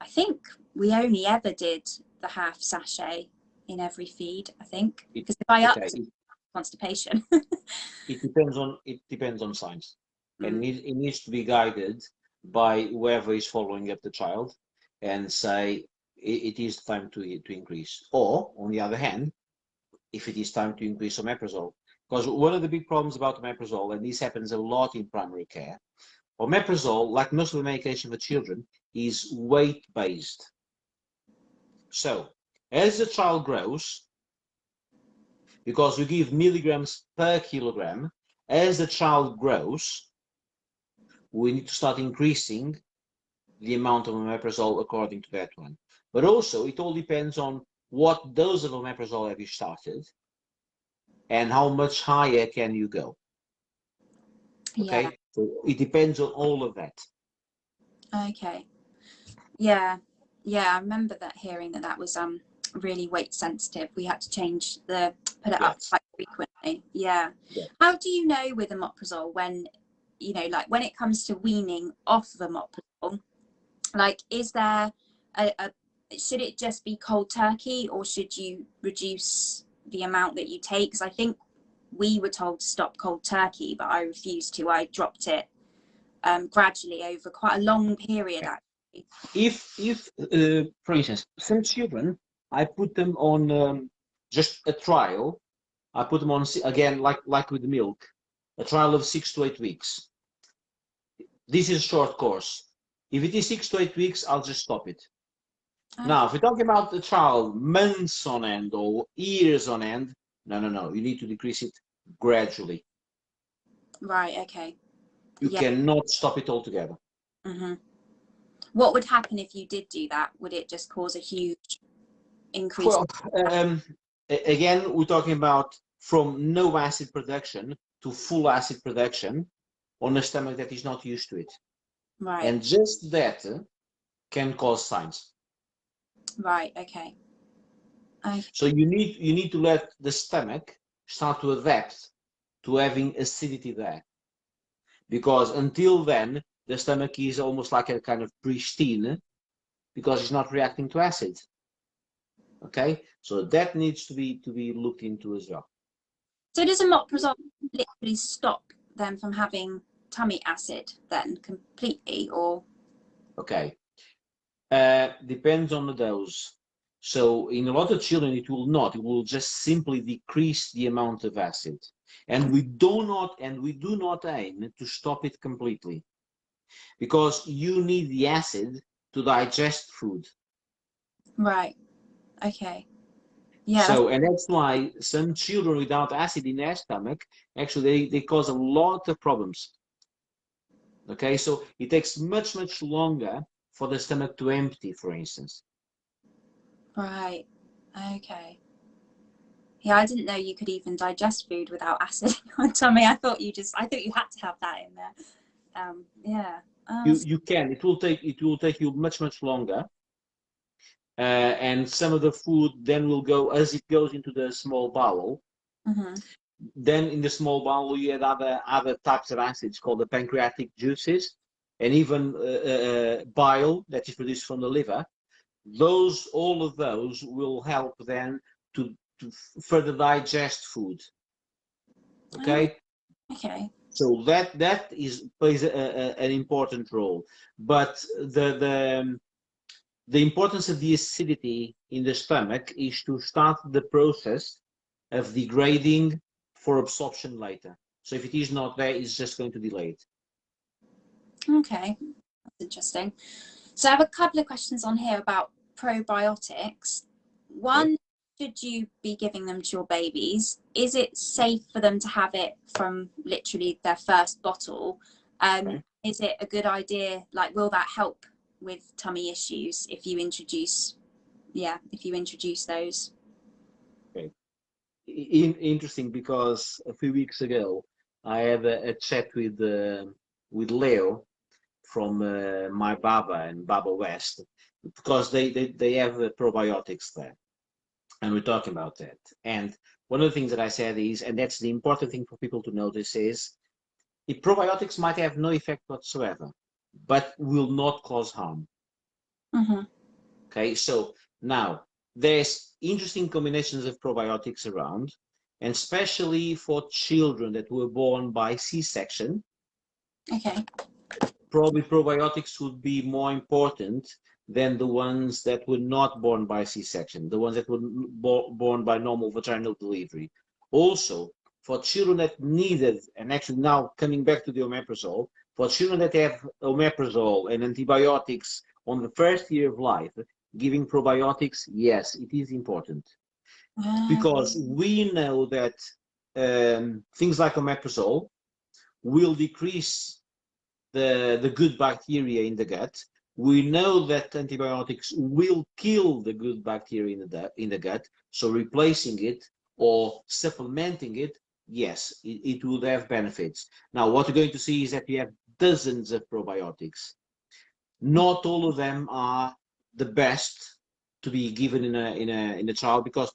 I think we only ever did the half sachet in every feed, I think, because if I upped constipation. It depends on science, and it needs to be guided by whoever is following up the child and say it is time to increase. Or on the other hand, if it is time to increase omeprazole, because one of the big problems about omeprazole, and this happens a lot in primary care, omeprazole, like most of the medication for children, is weight based. So as the child grows, because we give milligrams per kilogram, as the child grows, we need to start increasing the amount of omeprazole according to that one. But also, it all depends on what dose of omeprazole have you started and how much higher can you go. Okay, Yeah. so it depends on all of that. Okay. Yeah. I remember hearing that was really weight sensitive. We had to put it up quite frequently. Yeah. How do you know with omeprazole when, like when it comes to weaning off of omeprazole, like is there should it just be cold turkey, or should you reduce the amount that you take? Because I think we were told to stop cold turkey, but I refused to. I dropped it gradually over quite a long period, actually. If for instance, some children, I put them on just a trial. I put them on, again, like with milk, a trial of 6 to 8 weeks. This is a short course. If it is 6 to 8 weeks, I'll just stop it. Okay. Now, if we're talking about the child months on end or years on end, no, you need to decrease it gradually. Right, okay. You cannot stop it altogether. Mm-hmm. What would happen if you did do that? Would it just cause a huge increase? Well, again, we're talking about from no acid production to full acid production on a stomach that is not used to it. Right. And just that can cause signs. Right, okay. So you need to let the stomach start to adapt to having acidity there. Because until then, the stomach is almost like a kind of pristine because it's not reacting to acid. Okay, so that needs to be looked into as well. So does omeprazole literally stop them from having tummy acid then completely, or? Okay, depends on the dose. So in a lot of children, it will not. It will just simply decrease the amount of acid, and we do not aim to stop it completely, because you need the acid to digest food. Right. Okay. Yeah. So, and that's why some children without acid in their stomach, actually, they cause a lot of problems. Okay, so it takes much longer for the stomach to empty, for instance. Right. Okay. Yeah, I didn't know you could even digest food without acid in your tummy. I thought you had to have that in there. Yeah. You can. It will take you much longer. And some of the food then will go, as it goes into the small bowel. Mm-hmm. Then in the small bowel you have other types of acids called the pancreatic juices, and even bile that is produced from the liver. All of those will help then to further digest food. Okay. Okay. So that plays an important role, but the importance of the acidity in the stomach is to start the process of degrading for absorption later. So if it is not there, it's just going to delay it. Okay, that's interesting. So I have a couple of questions on here about probiotics. One, should you be giving them to your babies? Is it safe for them to have it from literally their first bottle? Is it a good idea? Like, will that help with tummy issues if you introduce those? Okay. Interesting, because a few weeks ago I had a chat with Leo from my Baba and Baba West, because they have probiotics there, and we're talking about that. And one of the things that I said is, and that's the important thing for people to notice, is if probiotics might have no effect whatsoever, but will not cause harm. Mm-hmm. Okay, so now there's interesting combinations of probiotics around, and especially for children that were born by C-section. Okay. Probably probiotics would be more important than the ones that were not born by C-section, the ones that were born by normal vaginal delivery. Also, for children that needed, and actually now coming back to the omeprazole, for children that have omeprazole and antibiotics on the first year of life, giving probiotics, yes, it is important. Because we know that things like omeprazole will decrease the good bacteria in the gut. We know that antibiotics will kill the good bacteria in the gut, so replacing it or supplementing it, yes, it would have benefits. Now, what you're going to see is that you have dozens of probiotics. Not all of them are the best to be given in a child, because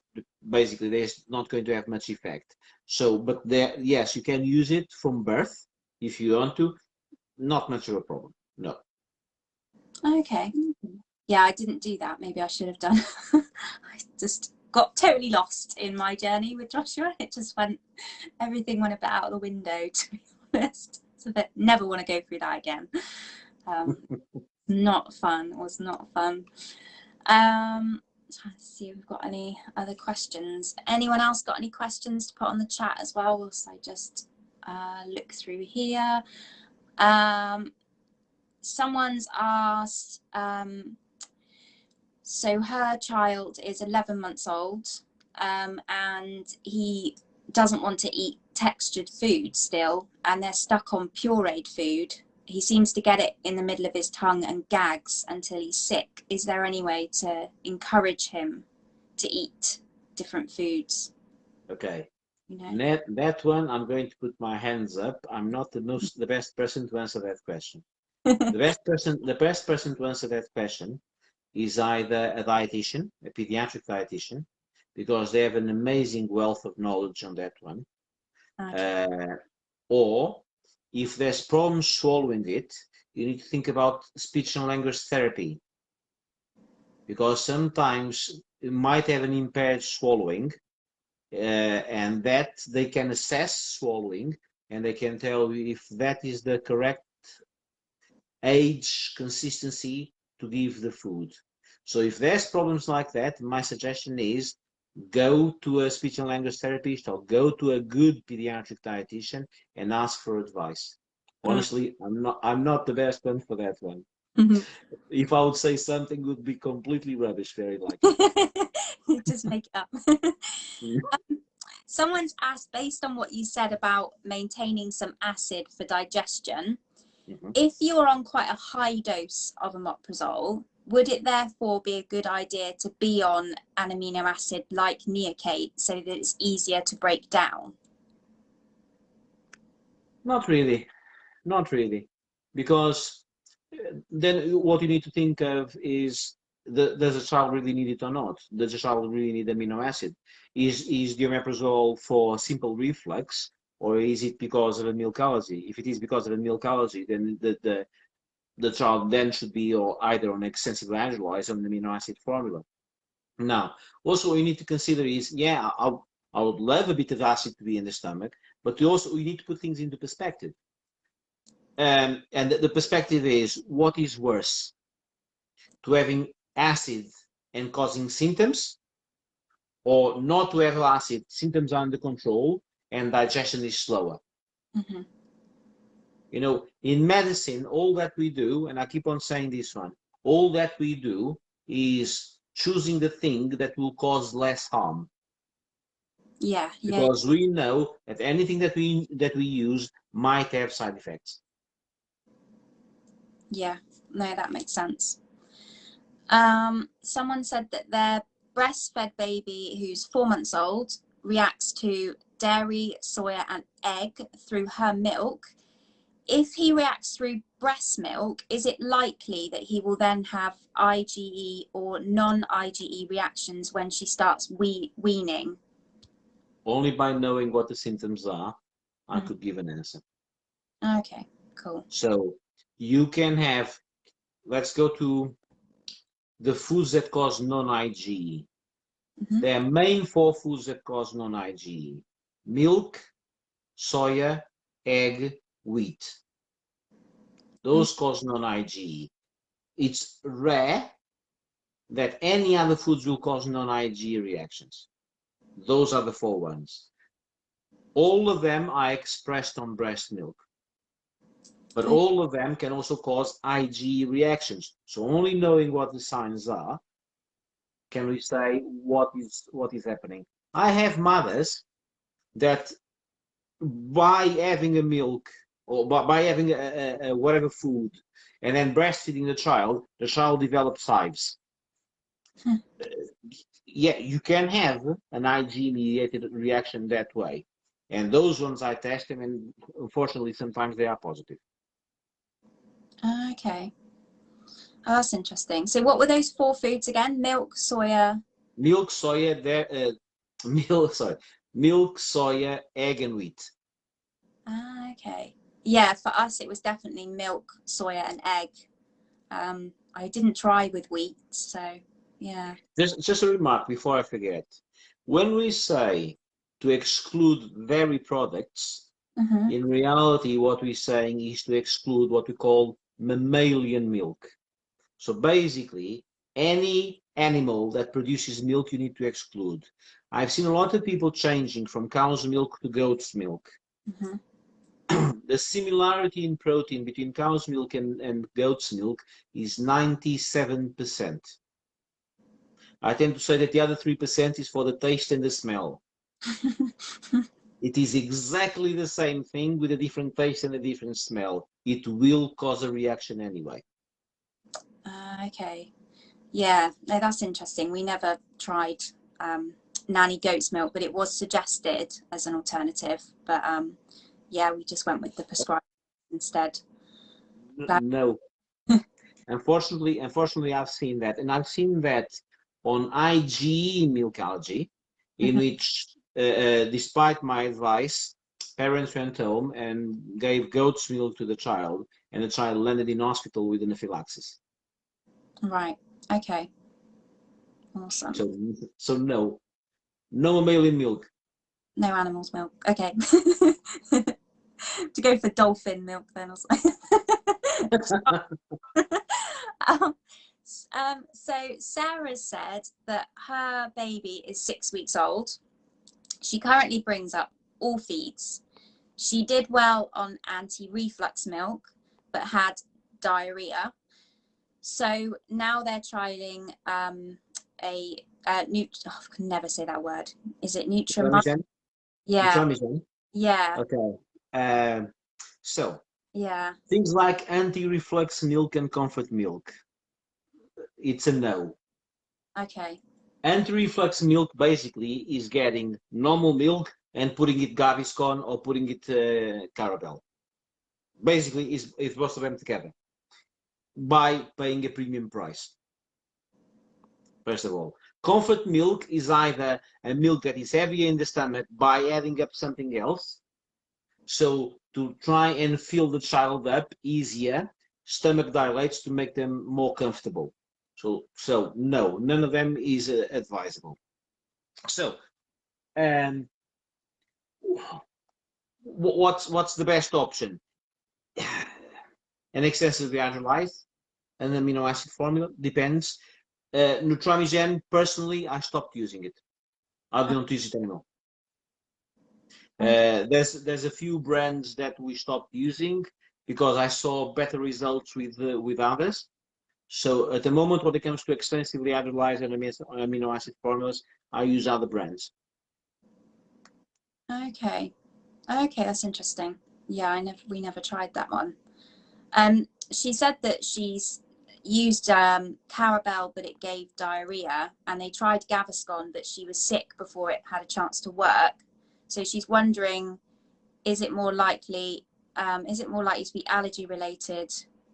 basically they're not going to have much effect. So, but yes, you can use it from birth if you want to. Not much of a problem, no. Okay. Yeah, I didn't do that. Maybe I should have done. I just got totally lost in my journey with Joshua. It just everything went a bit out of the window, to be honest. So I never want to go through that again. Not fun. It was not fun. Trying to see if we've got any other questions. Anyone else got any questions to put on the chat as well? Whilst I just look through here. Someone's asked, so her child is 11 months old, and he doesn't want to eat textured food still, and they're stuck on pureed food. He seems to get it in the middle of his tongue and gags until he's sick. Is there any way to encourage him to eat different foods? Okay. You know? That one, I'm going to put my hands up. I'm not the best person to answer that question. The best person to answer that question is either a dietitian, a pediatric dietitian, because they have an amazing wealth of knowledge on that one. Okay. Or if there's problems swallowing it, you need to think about speech and language therapy, because sometimes it might have an impaired swallowing, and that they can assess swallowing, and they can tell you if that is the correct age consistency to give the food. So if there's problems like that, my suggestion is go to a speech and language therapist or go to a good pediatric dietitian and ask for advice. Honestly, I'm not the best one for that one. If I would say something, it would be completely rubbish, very likely. Just make it up. Someone's asked, based on what you said about maintaining some acid for digestion, if you're on quite a high dose of omeprazole, would it therefore be a good idea to be on an amino acid like neocate so that it's easier to break down? Not really. Not really. Because then what you need to think of is, does a child really need it or not? Does a child really need amino acid? Is the omeprazole for simple reflux, or is it because of a milk allergy? If it is because of a milk allergy, then the child then should be either on extensively hydrolyzed on the amino acid formula. Now, also what you need to consider is, yeah, I would love a bit of acid to be in the stomach, but you need to put things into perspective. And the perspective is, what is worse? To having acid and causing symptoms, or not to have acid, symptoms are under control, and digestion is slower. You know, in medicine, all that we do, and I keep on saying this one, all that we do is choosing the thing that will cause less harm. Yeah. Because we know that anything that we use might have side effects. Yeah, no, that makes sense. Someone said that their breastfed baby who's 4 months old reacts to dairy, soya and egg through her milk. If he reacts through breast milk, is it likely that he will then have IgE or non-IgE reactions when she starts weaning? Only by knowing what the symptoms are, I could give an answer. Okay, cool. So you can have, let's go to the foods that cause non-IgE. There are main 4 foods that cause non-IgE: milk, soya, egg, wheat. Those cause non-IgE. It's rare that any other foods will cause non-IgE reactions. Those are the 4 ones. All of them are expressed on breast milk, but all of them can also cause IgE reactions. So only knowing what the signs are can we say what is happening. I have mothers that by having a milk or by having a whatever food and then breastfeeding the child develops hives. Yeah, you can have an IgE-mediated reaction that way. And those ones I test them, and unfortunately sometimes they are positive. Okay. Oh, that's interesting. So what were those 4 foods again? Milk, soya? Milk, soya, milk, soya, egg, and wheat. Okay. Yeah, for us it was definitely milk, soya, and egg. I didn't try with wheat, so yeah. Just a remark before I forget. When we say to exclude dairy products, Mm-hmm. in reality, what we're saying is to exclude what we call mammalian milk. So basically, any animal that produces milk, you need to exclude. I've seen a lot of people changing from cow's milk to goat's milk. Mm-hmm. The similarity in protein between cow's milk and goat's milk is 97%. I tend to say that the other 3% is for the taste and the smell. It is exactly the same thing with a different taste and a different smell. It will cause a reaction anyway. Okay. Yeah, no, that's interesting. We never tried nanny goat's milk, but it was suggested as an alternative. But yeah, we just went with the prescribed instead. But, No, unfortunately, I've seen that, and I've seen that on IgE milk allergy, in mhm. which, despite my advice, parents went home and gave goat's milk to the child, and the child landed in hospital with anaphylaxis. Right. Okay. Awesome. So no, no mammalian milk. No animals' milk. Okay. To go for dolphin milk then or something. um, so Sarah said that her baby is 6 weeks old. She currently brings up all feeds. She did well on anti-reflux milk, but had diarrhea. So now they're trialing I can never say that word. Is it Nutramine? Nutramigen? Yeah, Nutramigen? yeah, Okay. Um, so yeah. things like anti-reflux milk and comfort milk, it's a no. Okay. Anti-reflux milk basically is getting normal milk and putting it Gaviscon or putting it Carabel. Basically, it's both of them together by paying a premium price. First of all, comfort milk is either a milk that is heavier in the stomach by adding up something else. So to try and fill the child up easier, stomach dilates to make them more comfortable. So no, none of them is advisable. So, um, what's the best option? An excessively hydrolyzed, an amino acid formula depends. Nutramigen, personally, I stopped using it. I don't use it anymore. There's a few brands that we stopped using because I saw better results with others. So at the moment, when it comes to extensively hydrolyzed and amino acid formulas, I use other brands. Okay. Okay, that's interesting. Yeah, we never tried that one. She said that she's used Carabel, but it gave diarrhea, and they tried Gaviscon, but she was sick before it had a chance to work. So she's wondering, is it more likely to be allergy related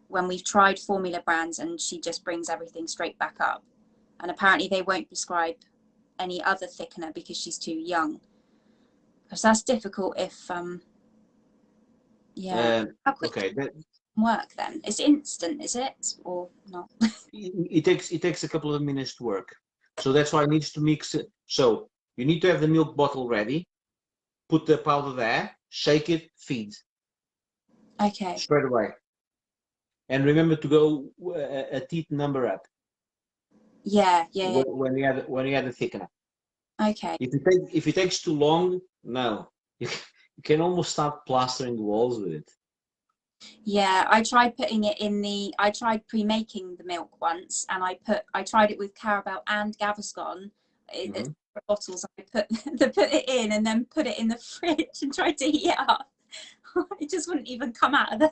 when we've tried formula brands and she just brings everything straight back up? And apparently they won't prescribe any other thickener because she's too young. Because that's difficult if yeah. How quick Okay, work then? It's instant, is it, or not? it takes a couple of minutes to work. So that's why it needs to mix it. So you need to have the milk bottle ready, put the powder there, shake it, feed Okay. straight away. And remember to go a teeth number up Yeah, yeah, when you add the thickener. yeah. Okay. If it takes too long, no. You can almost start plastering the walls with it. Yeah, I tried putting it in I tried pre-making the milk once, and I tried it with Carabel and Gaviscon. It's bottles. I put it in and then put it in the fridge and tried to heat it up. It just wouldn't even come out of the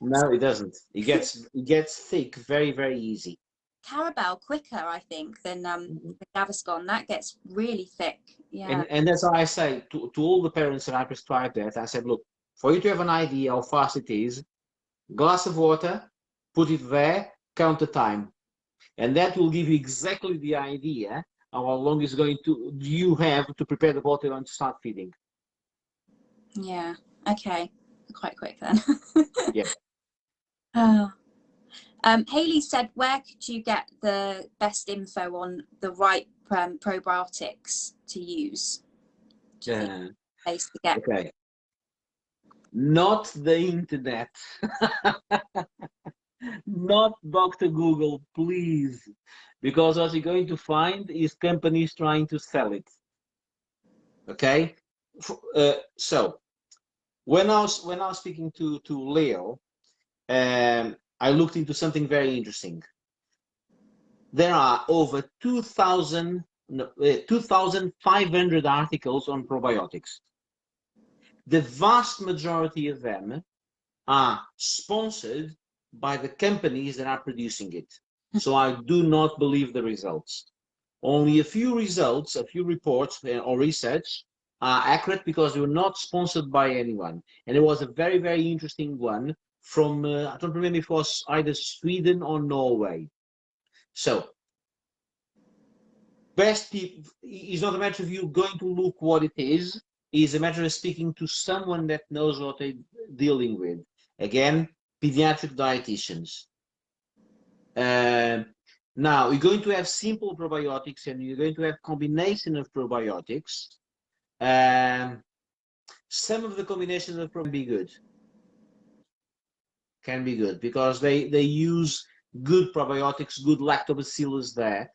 No, it doesn't. It gets thick very, very easy. Carabel quicker, I think, than the Gaviscon. That gets really thick. Yeah. And that's why I say to all the parents that I prescribe that, I said, look, for you to have an idea how fast it is, glass of water, put it there, count the time. And that will give you exactly the idea of how long is going to you have to prepare the bottle and start feeding. Yeah. Okay. Quite quick then. Yeah. Oh. Hayley said, where could you get the best info on the right probiotics to use? Do you think place to get? Okay. Not the internet. Not Dr. Google, please. Because what you're going to find is companies trying to sell it. Okay? So when I was speaking to Leo, I looked into something very interesting. There are over 2,500 articles on probiotics. The vast majority of them are sponsored by the companies that are producing it. So I do not believe the results. Only a few results, a few reports or research are accurate because they were not sponsored by anyone. And it was a very, very interesting one from, I don't remember if it was either Sweden or Norway. So, best people, it's not a matter of you going to look what it is. It's a matter of speaking to someone that knows what they're dealing with. Again, pediatric dietitians. Now, you're going to have simple probiotics and you're going to have combination of probiotics. Some of the combinations of probiotics can be good because they use good probiotics, good lactobacillus there.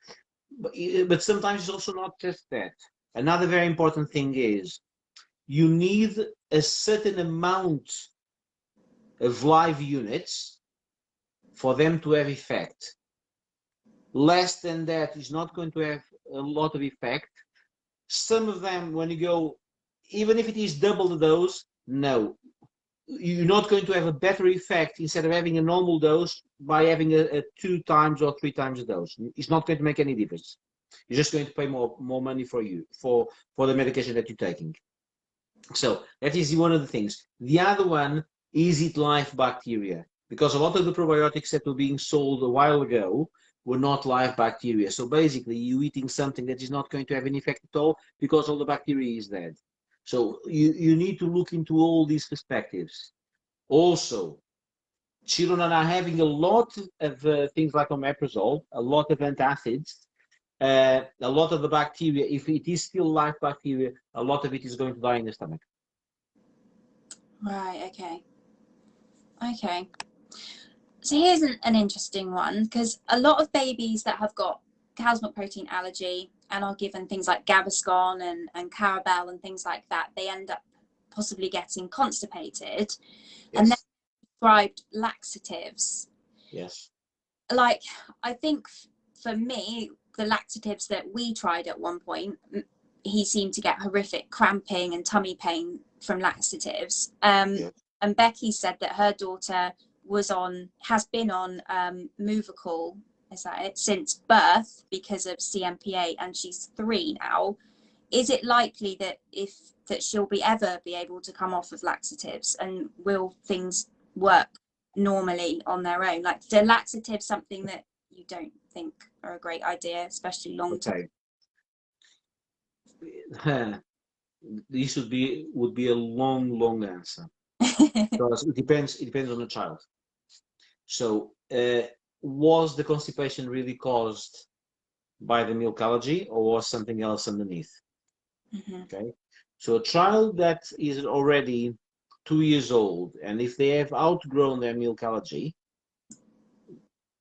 But sometimes it's also not just that. Another very important thing is you need a certain amount of live units for them to have effect. Less than that is not going to have a lot of effect. Some of them, when you go, even if it is double the dose, no, you're not going to have a better effect instead of having a normal dose by having a 2 times or 3 times the dose. It's not going to make any difference. You're just going to pay more money for the medication that you're taking. So that is one of the things. The other one is it live bacteria, because a lot of the probiotics that were being sold a while ago were not live bacteria. So basically you're eating something that is not going to have any effect at all because all the bacteria is dead. So you need to look into all these perspectives. Also, children are having a lot of things like omeprazole, a lot of antacids, a lot of the bacteria, if it is still live bacteria, a lot of it is going to die in the stomach. Right, okay. Okay. So here's an interesting one, because a lot of babies that have got cow's milk protein allergy and are given things like Gaviscon and Carabel and things like that, they end up possibly getting constipated. Yes. And then prescribed laxatives. Yes. Like, I think for me, the laxatives that we tried at one point, he seemed to get horrific cramping and tummy pain from laxatives. Yes. And Becky said that her daughter has been on Movicol, is that it, since birth because of CMPA, and she's 3 now. Is it likely that she'll ever be able to come off of laxatives, and will things work normally on their own? Like, the laxatives something that you don't think are a great idea, especially long term? Okay. This would be a long answer. Because it depends on the child. So was the constipation really caused by the milk allergy, or was something else underneath? Mm-hmm. Okay, so a child that is already 2 years old, and if they have outgrown their milk allergy,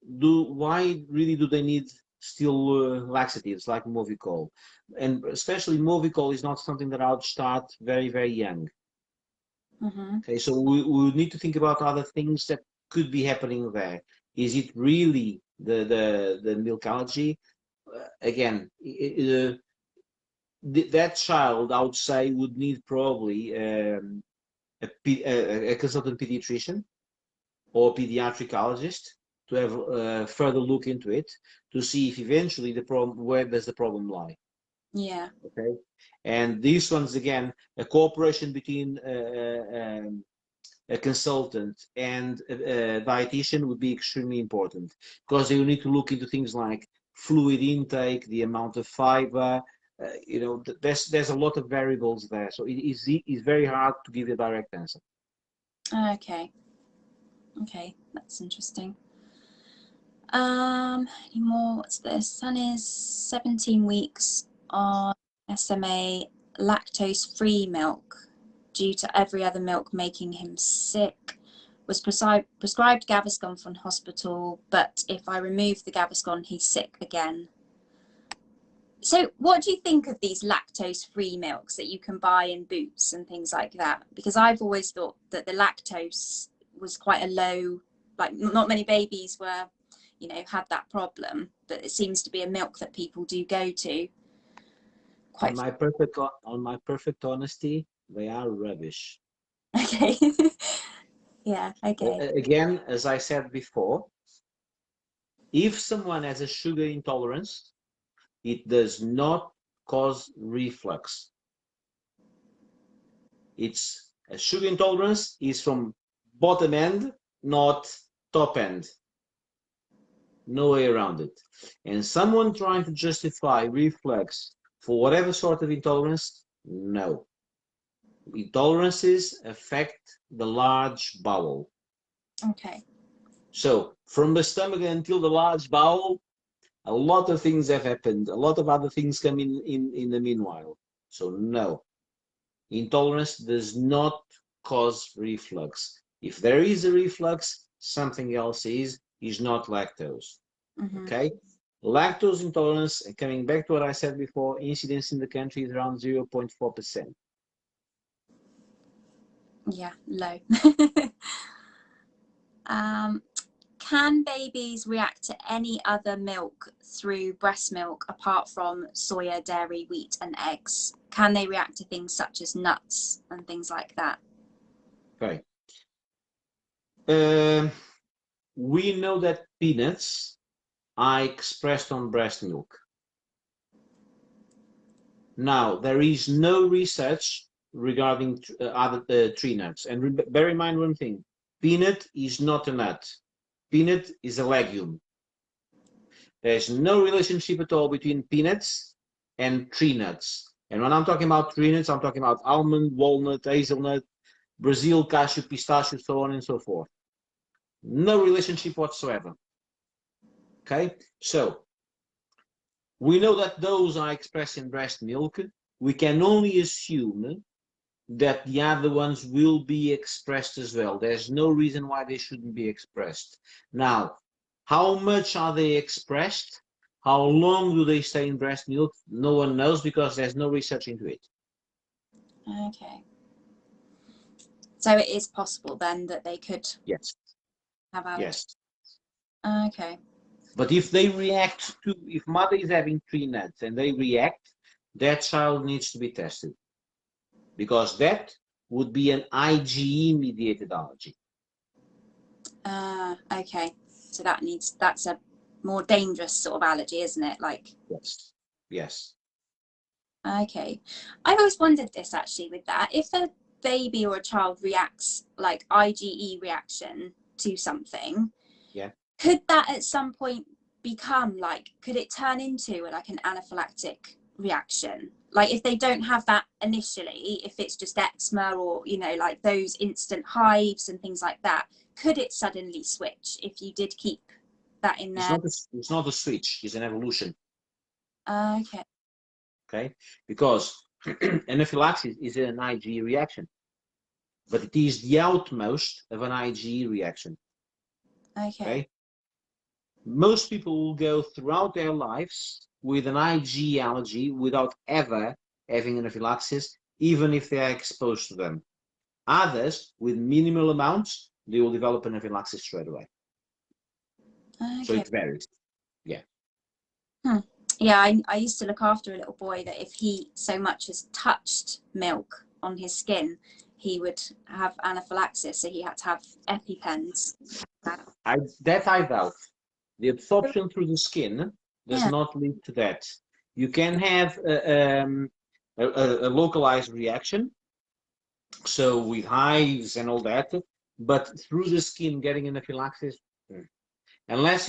why really do they need still laxatives like Movicol? And especially Movicol is not something that I would start very, very young. Mm-hmm. Okay, so we need to think about other things that could be happening there. Is it really the milk allergy? Again, that child, I would say, would need probably a consultant pediatrician or pediatric allergist to have a further look into it to see if eventually where does the problem lie. Yeah. Okay. And these ones, again, a cooperation between a consultant and a dietitian would be extremely important, because they will need to look into things like fluid intake, the amount of fiber. There's a lot of variables there, so it is very hard to give you a direct answer. Okay, that's interesting. Anymore, what's this? Son is 17 weeks on SMA, lactose-free milk due to every other milk making him sick. Was prescribed Gaviscon from hospital, but if I remove the Gaviscon, he's sick again. So what do you think of these lactose-free milks that you can buy in Boots and things like that? Because I've always thought that the lactose was quite a low, like not many babies were, you know, had that problem, but it seems to be a milk that people do go to. Quite. On my perfect honesty, they are rubbish. Okay. Yeah, okay. Again, as I said before, if someone has a sugar intolerance, it does not cause reflux. It's a sugar intolerance is from bottom end, not top end. No way around it. And someone trying to justify reflux for whatever sort of intolerance, no. Intolerances affect the large bowel. Okay. So from the stomach until the large bowel, a lot of things have happened. A lot of other things come in the meanwhile. So no, intolerance does not cause reflux. If there is a reflux, something else is not lactose. Okay? Lactose intolerance, coming back to what I said before, incidence in the country is around 0.4%. Yeah, low. Can babies react to any other milk through breast milk apart from soya, dairy, wheat, and eggs? Can they react to things such as nuts and things like that? Okay. We know that peanuts are expressed on breast milk. Now, there is no research regarding other tree nuts. And bear in mind one thing, peanut is not a nut. Peanut is a legume. There's no relationship at all between peanuts and tree nuts. And when I'm talking about tree nuts, I'm talking about almond, walnut, hazelnut, Brazil, cashew, pistachio, so on and so forth. No relationship whatsoever. Okay, so we know that those are expressed in breast milk. We can only assume that the other ones will be expressed as well. There's no reason why they shouldn't be expressed. Now, how much are they expressed? How long do they stay in breast milk? No one knows because there's no research into it. Okay. So it is possible then that they could have allergy. Yes. Okay. But if they react to, if mother is having tree nuts and they react, that child needs to be tested. Because that would be an IgE-mediated allergy. Okay. So that's a more dangerous sort of allergy, isn't it? Like. Yes. Yes. Okay. I've always wondered this actually with that. If a baby or a child reacts like IgE reaction to something, yeah, could that at some point become like, could it turn into like an anaphylactic reaction? Like if they don't have that initially, if it's just eczema or, you know, like those instant hives and things like that, could it suddenly switch if you did keep that in there? It's not a switch, it's an evolution. Okay. Okay, because anaphylaxis is an IgE reaction, but it is the outmost of an IgE reaction. Okay. Most people will go throughout their lives with an IgE allergy without ever having anaphylaxis, even if they are exposed to them. Others, with minimal amounts, they will develop anaphylaxis straight away. Okay. So it varies. Yeah. Yeah, I used to look after a little boy that if he so much as touched milk on his skin, he would have anaphylaxis, so he had to have EpiPens. I doubt. The absorption through the skin does not lead to that. You can have a localized reaction, so with hives and all that, but through the skin getting anaphylaxis, unless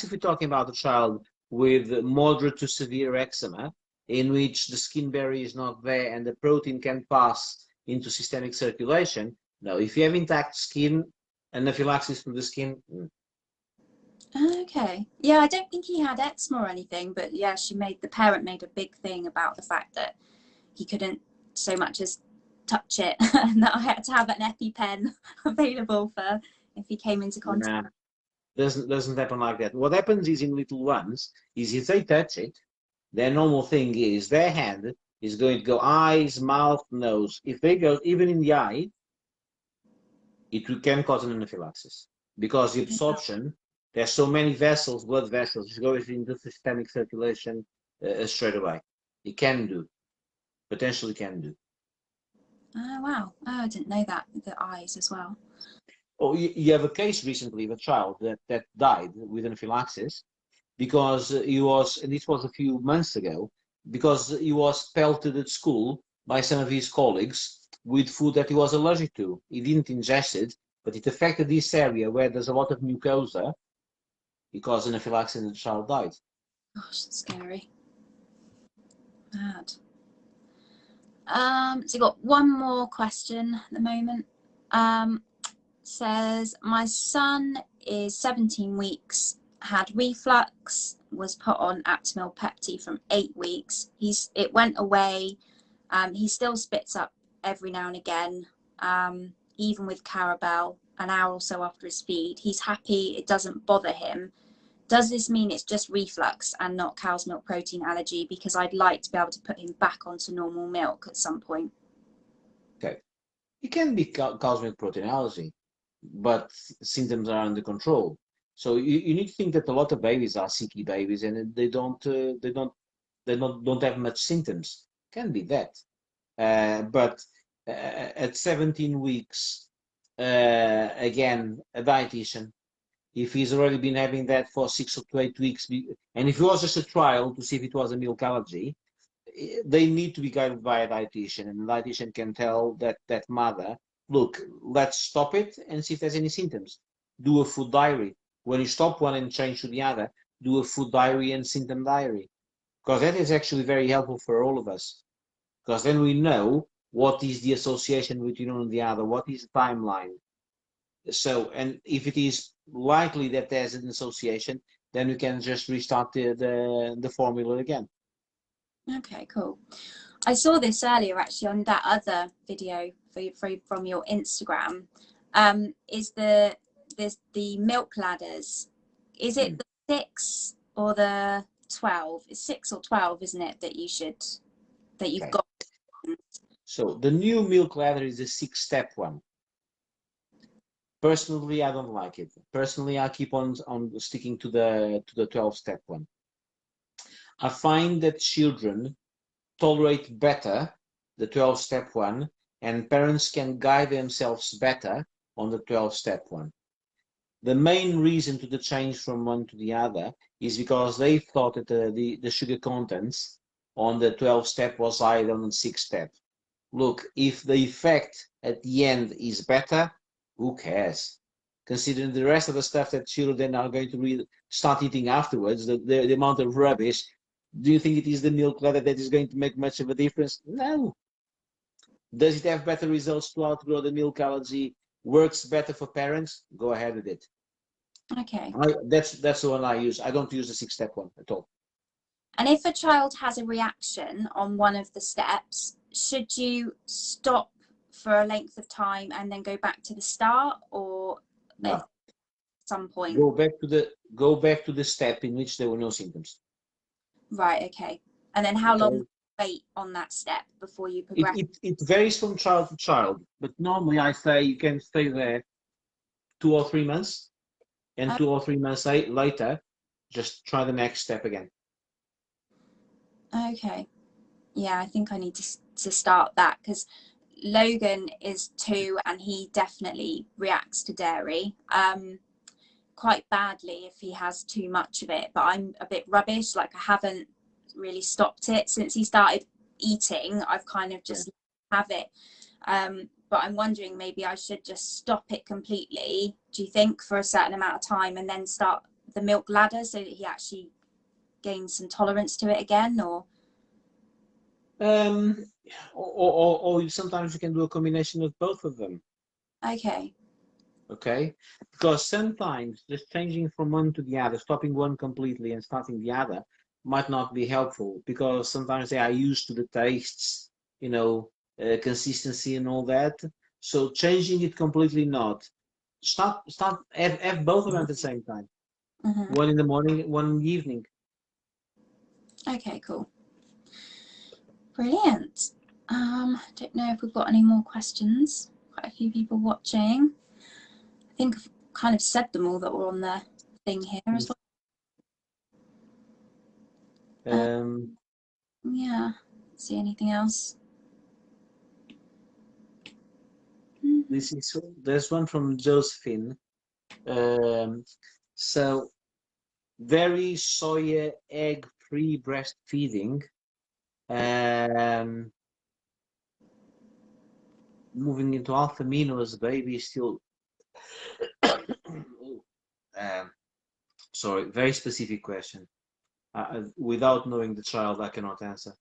if we're talking about a child with moderate to severe eczema, in which the skin barrier is not there and the protein can pass into systemic circulation. No, if you have intact skin, anaphylaxis through the skin. Okay. Yeah, I don't think he had eczema or anything, but yeah, the parent made a big thing about the fact that he couldn't so much as touch it and that I had to have an EpiPen available for if he came into contact. Nah, doesn't happen like that. What happens is in little ones is if they touch it, their normal thing is their hand is going to go eyes, mouth, nose. If they go even in the eye, it can cause an anaphylaxis because the absorption, there's so many vessels, blood vessels, it goes into systemic circulation straight away. It can do, potentially can do. Oh, wow. Oh, I didn't know that, the eyes as well. Oh, you have a case recently of a child that died with anaphylaxis because he was, and this was a few months ago, because he was pelted at school by some of his colleagues with food that he was allergic to. He didn't ingest it, but it affected this area where there's a lot of mucosa. It caused anaphylaxis and the child died. Gosh, that's scary. Mad. So you got one more question at the moment. Says, my son is 17 weeks, had reflux, was put on Actimel Pepti from 8 weeks. It went away. He still spits up every now and again, even with Carabel, an hour or so after his feed. He's happy, it doesn't bother him. Does this mean it's just reflux and not cow's milk protein allergy? Because I'd like to be able to put him back onto normal milk at some point. Okay. It can be cow's milk protein allergy, but symptoms are under control. So you need to think that a lot of babies are sicky babies and they don't have much symptoms. Can be that. But at 17 weeks, again, a dietitian, if he's already been having that for 6 to 8 weeks, and if it was just a trial to see if it was a milk allergy, they need to be guided by a dietitian, and the dietitian can tell that mother, look, let's stop it and see if there's any symptoms. Do a food diary. When you stop one and change to the other, do a food diary and symptom diary, because that is actually very helpful for all of us, because then we know what is the association between one and the other, what is the timeline. So, and if it is likely that there's an association, then we can just restart the formula again. Okay, cool. I saw this earlier actually on that other video from your Instagram. Is the milk ladders? Is it the 6 or the 12? It's 6 or 12, isn't it? That you've Okay. got. So the new milk ladder is a 6-step one. Personally, I don't like it. Personally, I keep on sticking to the 12-step one. I find that children tolerate better the 12-step one, and parents can guide themselves better on the 12-step one. The main reason to the change from one to the other is because they thought that the sugar contents on the 12-step was higher than the 6-step. Look, if the effect at the end is better, who cares? Considering the rest of the stuff that children are going to start eating afterwards, the amount of rubbish, do you think it is the milk ladder that is going to make much of a difference? No. Does it have better results to outgrow the milk allergy? Works better for parents? Go ahead with it. Okay. That's the one I use. I don't use the 6-step one at all. And if a child has a reaction on one of the steps, should you stop for a length of time and then go back to the start, or No. at some point? Go back to the step in which there were no symptoms. Right. Okay. And then how long wait on that step before you progress? It varies from child to child, but normally I say you can stay there 2 or 3 months, and 2 or 3 months later, just try the next step again. Okay. Yeah, I think I need to start that, because Logan is 2 and he definitely reacts to dairy quite badly if he has too much of it, but I'm a bit rubbish. Like, I haven't really stopped it since he started eating. I've kind of just have it, but I'm wondering maybe I should just stop it completely, do you think, for a certain amount of time, and then start the milk ladder so that he actually gains some tolerance to it again? Or or sometimes you can do a combination of both of them. okay. Okay, because sometimes just changing from one to the other, stopping one completely and starting the other might not be helpful, because sometimes they are used to the tastes, you know, consistency and all that. So changing it completely not. Have both of them at the same time. Mm-hmm. One in the morning, one in the evening. Okay, cool. Brilliant. Don't know if we've got any more questions. Quite a few people watching. I think I've kind of said them all that were on the thing here as well. Yeah. See anything else? There's one from Josephine. So very soya egg free breastfeeding. Moving into alpha amino as a baby is still sorry, very specific question. Without knowing the child, I cannot answer.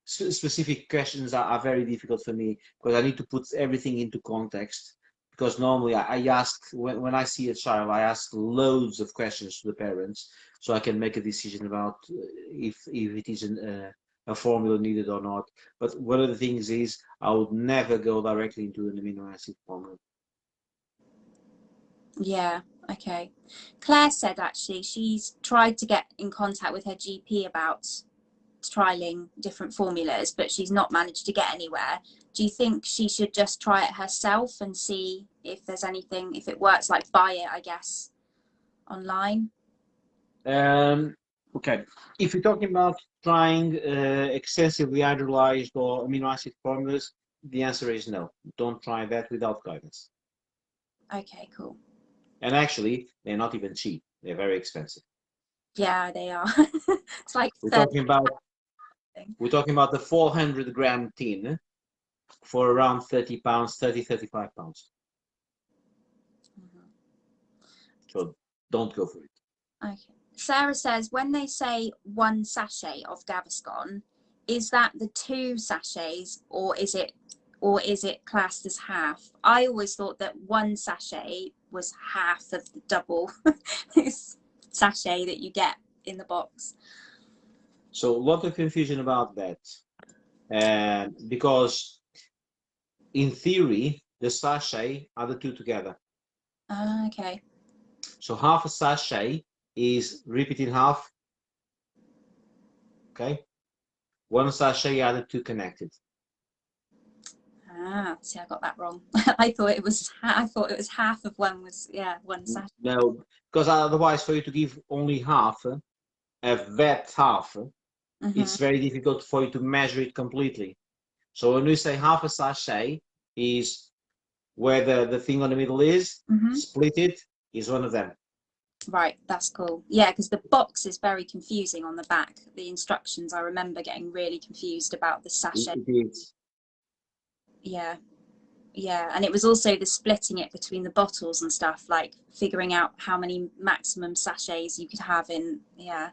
Specific questions are very difficult for me, because I need to put everything into context. Because normally I ask, when I see a child, I ask loads of questions to the parents, so I can make a decision about if it is a formula needed or not. But one of the things is, I would never go directly into an amino acid formula. Yeah, okay. Claire said actually she's tried to get in contact with her GP about trialing different formulas, but she's not managed to get anywhere. Do you think she should just try it herself and see if there's anything, if it works, like buy it, I guess, online? Okay, if you're talking about trying extensively hydrolyzed or amino acid formulas, the answer is no. Don't try that without guidance. Okay, cool. And actually, they're not even cheap. They're very expensive. Yeah, they are. It's like we're talking about the 400-gram tin for around 30 pounds, 35 pounds. So don't go for it. Okay. Sarah says, when they say 1 sachet of Gaviscon, is that the 2 sachets, or is it classed as half? I always thought that 1 sachet was half of the double sachet that you get in the box. So a lot of confusion about that, because in theory the sachet are the two together. Okay. So half a sachet is ripped in half. Okay, 1 sachet are the two connected. See, I got that wrong. I thought it was half of one was, yeah, 1 sachet. No, because otherwise, for you to give only half of that half, it's very difficult for you to measure it completely. So when we say half a sachet is where the thing on the middle is, split it is one of them. Right, that's cool. Yeah, because the box is very confusing on the back. The instructions, I remember getting really confused about the sachet. It is. Yeah, yeah, and it was also the splitting it between the bottles and stuff, like figuring out how many maximum sachets you could have in a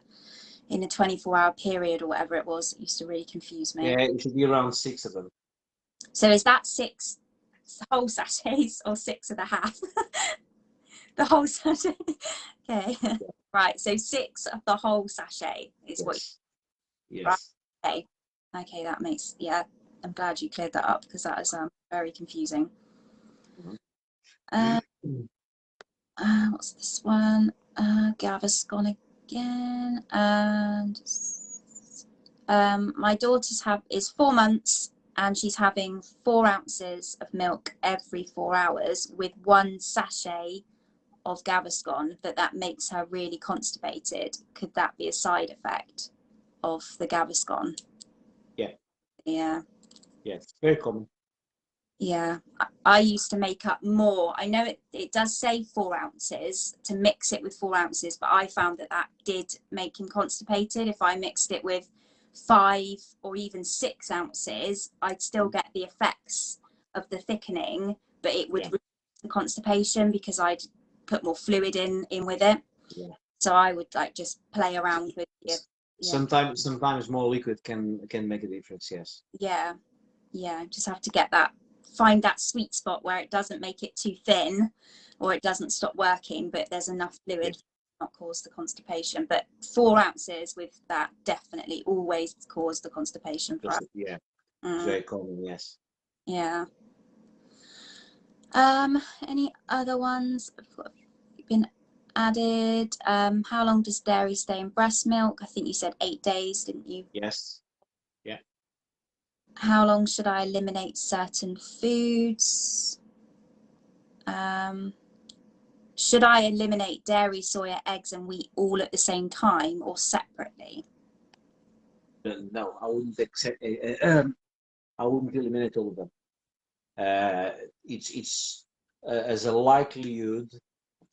24-hour period or whatever it was. It used to really confuse me. Yeah, it should be around 6 of them. So is that 6 whole sachets or 6 of the half? The whole sachet. Okay. Right, so 6 of the whole sachet is what you... Yes. Right. Okay, that makes, yeah, I'm glad you cleared that up, because that is very confusing. What's this one? Gaviscon again. And my daughter's is 4 months, and she's having 4 ounces of milk every 4 hours with 1 sachet of Gaviscon, but that makes her really constipated. Could that be a side effect of the Gaviscon? Yeah. Yeah. Yes, very common. Yeah, I used to make up more. I know it does say 4 ounces to mix it with 4 ounces, but I found that did make him constipated. If I mixed it with 5 or even 6 ounces, I'd still get the effects of the thickening, but it would reduce the constipation because I'd put more fluid in with it. Yeah. So I would like just play around with it. Yeah. Sometimes more liquid can make a difference. Yes. Yeah, just have to get that find that sweet spot where it doesn't make it too thin or it doesn't stop working, but there's enough fluid to not cause the constipation. But 4 ounces with that definitely always cause the constipation for us. Yeah, very common, yes. Yeah. Any other ones been added? How long does dairy stay in breast milk? I think you said 8 days, didn't you? Yes. Yeah. How long should I eliminate certain foods? Should I eliminate dairy, soya, eggs, and wheat all at the same time or separately? No, I wouldn't accept. I wouldn't eliminate all of them. It's as a likelihood,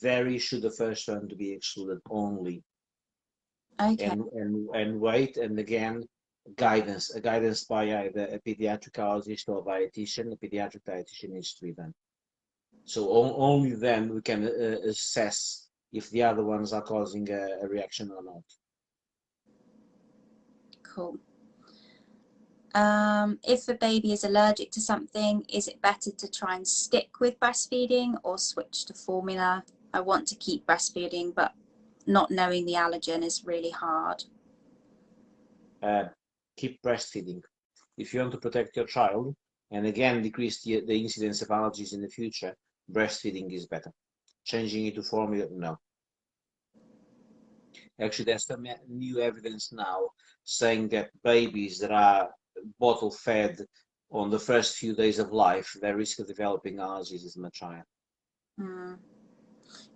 dairy should the first one to be excluded only. Okay. And wait, and again, guidance by either a pediatric allergist or dietitian. A pediatric dietitian needs to be done. So only then we can assess if the other ones are causing a reaction or not. Cool. If the baby is allergic to something, is it better to try and stick with breastfeeding or switch to formula? I want to keep breastfeeding, but not knowing the allergen is really hard. Keep breastfeeding. If you want to protect your child, and again, decrease the incidence of allergies in the future, breastfeeding is better. Changing it to formula, no. Actually, there's some new evidence now saying that babies that are bottle fed on the first few days of life, their risk of developing allergies is much higher.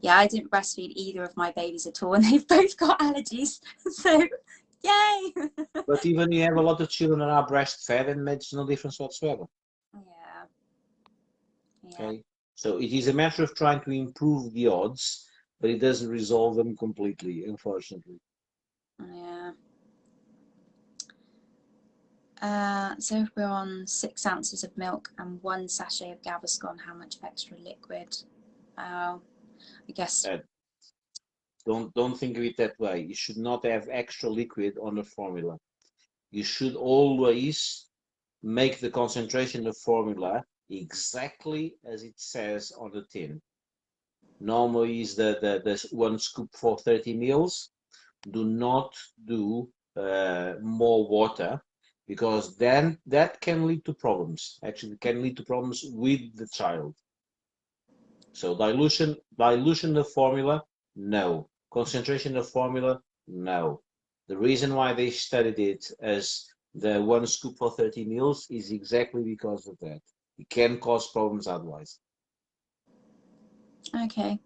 Yeah, I didn't breastfeed either of my babies at all, and they've both got allergies. So, yay! But even you have a lot of children that are breastfed and makes no difference whatsoever. Yeah. Okay, so it is a matter of trying to improve the odds, but it doesn't resolve them completely, unfortunately. Yeah. So if we're on 6 ounces of milk and 1 sachet of Gaviscon, how much extra liquid? I guess. Don't think of it that way. You should not have extra liquid on the formula. You should always make the concentration of formula exactly as it says on the tin. Normally is the 1 scoop for 30 mils. Do not do more water, because then that can lead to problems. Actually, it can lead to problems with the child. So dilution of formula, no. Concentration of formula, no. The reason why they studied it as the 1 scoop for 30 mils is exactly because of that. It can cause problems otherwise. Okay.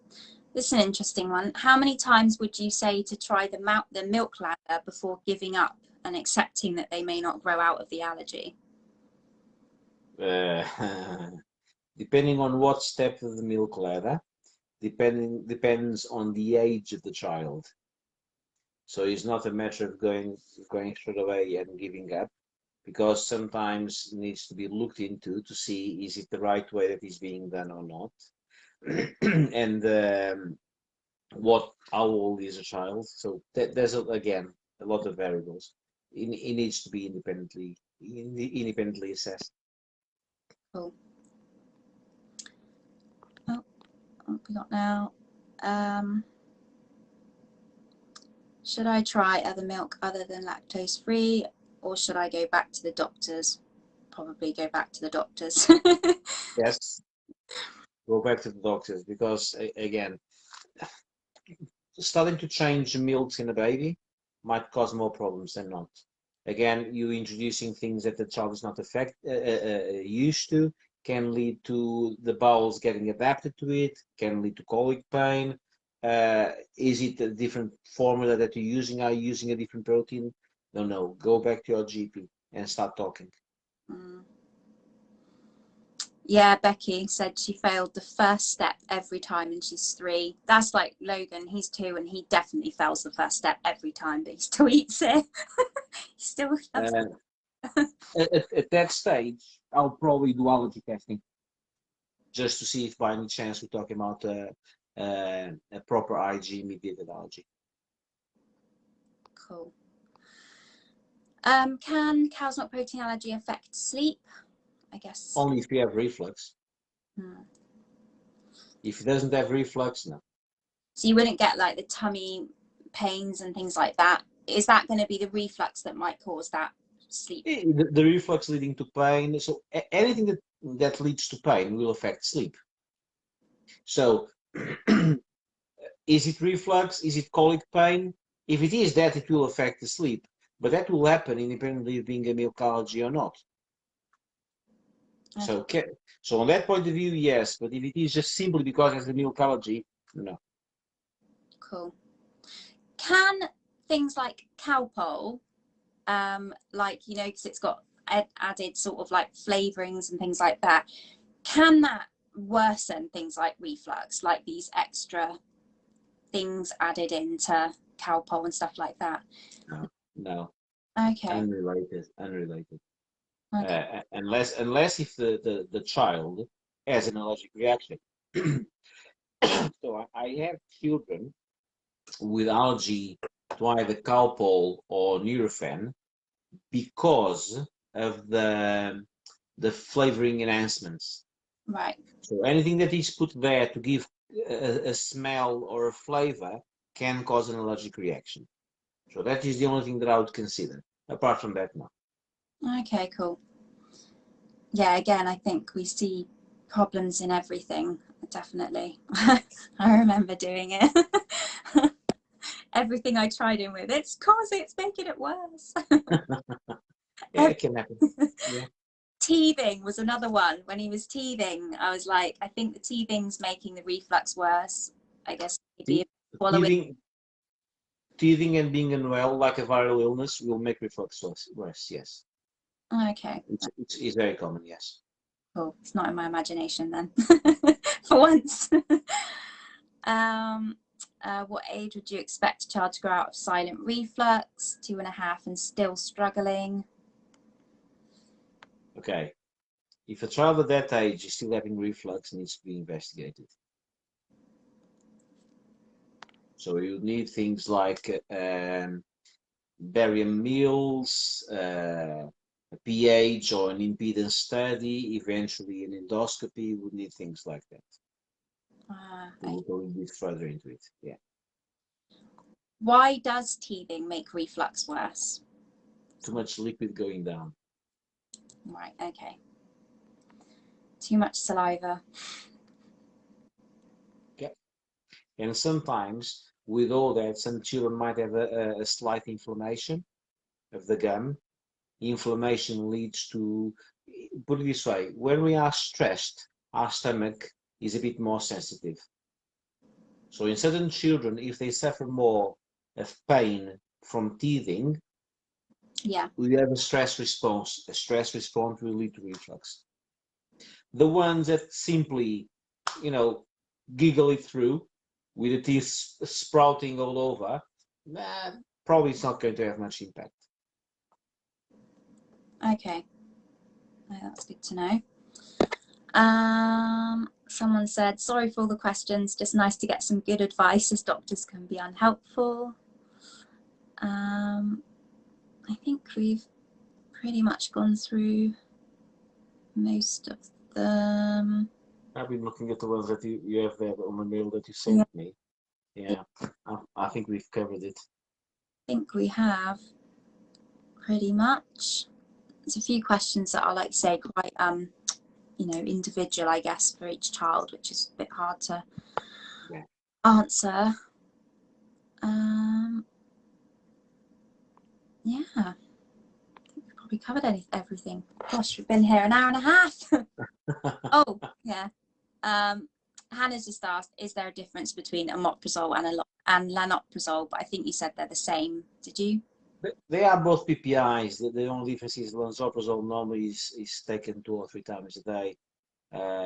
This is an interesting one. How many times would you say to try the milk ladder before giving up and accepting that they may not grow out of the allergy? Depending on what step of the milk ladder, depends on the age of the child. So it's not a matter of going straight away and giving up, because sometimes it needs to be looked into to see is it the right way that is being done or not. And how old is a child? So there's again a lot of variables. It needs to be independently assessed. Cool. Oh, what we got now? Should I try other milk other than lactose free, or should I go back to the doctors? Probably go back to the doctors. Yes, go back to the doctors, because again, starting to change milks in a baby might cause more problems than not. Again, you introducing things that the child is not used to, can lead to the bowels getting adapted to it, can lead to colic pain. Is it a different formula that you're using? Are you using a different protein? No. Go back to your GP and start talking. Yeah, Becky said she failed the first step every time and she's 3. That's like Logan, he's 2 and he definitely fails the first step every time, but he still eats it. He still loves it. At that stage, I'll probably do allergy testing, just to see if by any chance we're talking about a proper IG mediated allergy. Cool. Can cow's milk protein allergy affect sleep? I guess. Only if you have reflux. Hmm. If it doesn't have reflux, no. So you wouldn't get like the tummy pains and things like that. Is that going to be the reflux that might cause that sleep? The reflux leading to pain. So anything that leads to pain will affect sleep. So is it reflux? Is it colic pain? If it is that, it will affect the sleep. But that will happen independently of being a milk allergy or not. Okay. So on that point of view, yes. But if it is just simply because it's a milk allergy, no. Cool. Can things like Calpol, like, you know, because it's got added sort of like flavorings and things like that, can that worsen things like reflux, like these extra things added into Calpol and stuff like that? No, no. Okay. Unrelated, unrelated. Okay. Unless if the child has an allergic reaction. So I have children with allergy to either Calpol or Nurofen because of the flavoring enhancements. Right. So anything that is put there to give a smell or a flavor can cause an allergic reaction. So that is the only thing that I would consider. Apart from that, no. Okay, cool. Yeah, again, I think we see problems in everything, definitely. I remember doing it. Everything I tried him with, it's making it worse. Yeah, it can happen. Yeah. Teething was another one. When he was teething, I was like, I think the teething's making the reflux worse. I guess maybe swallowing. Teething and being unwell, like a viral illness, will make reflux worse. Yes, Okay, it's very common. Yes. cool. It's not in my imagination then, for once. What age would you expect a child to grow out of silent reflux? 2.5 and still struggling. Okay. If a child at that age is still having reflux, needs to be investigated. So you need things like barium meals, a pH or an impedance study, eventually an endoscopy. Would need things like that. We'll go a bit further into it. Yeah. Why does teething make reflux worse? Too much liquid going down. Right, okay. Too much saliva. Okay. And sometimes with all that, some children might have a slight inflammation of the gum. Inflammation leads to, put it this way, when we are stressed, our stomach is a bit more sensitive. So in certain children, if they suffer more of pain from teething, Yeah. we have a stress response. A stress response will lead to reflux. The ones that simply, giggle it through with the teeth sprouting all over, probably it's not going to have much impact. Okay. That's good to know. Someone said, sorry for all the questions, just nice to get some good advice as doctors can be unhelpful. I think we've pretty much gone through most of them. I've been looking at the ones that you have there on the mail that you sent me. Yeah, I think we've covered it. I think we have pretty much. There's a few questions that are, like say, quite individual, I guess, for each child, which is a bit hard to answer. Yeah, I think we've probably covered everything. Gosh, we've been here an hour and a half. Oh, yeah. Hannah's just asked, is there a difference between omeprazole and lanoprazole? But I think you said they're the same. Did you? They are both PPIs. The only difference is lansoprazole normally is taken 2 or 3 times a day.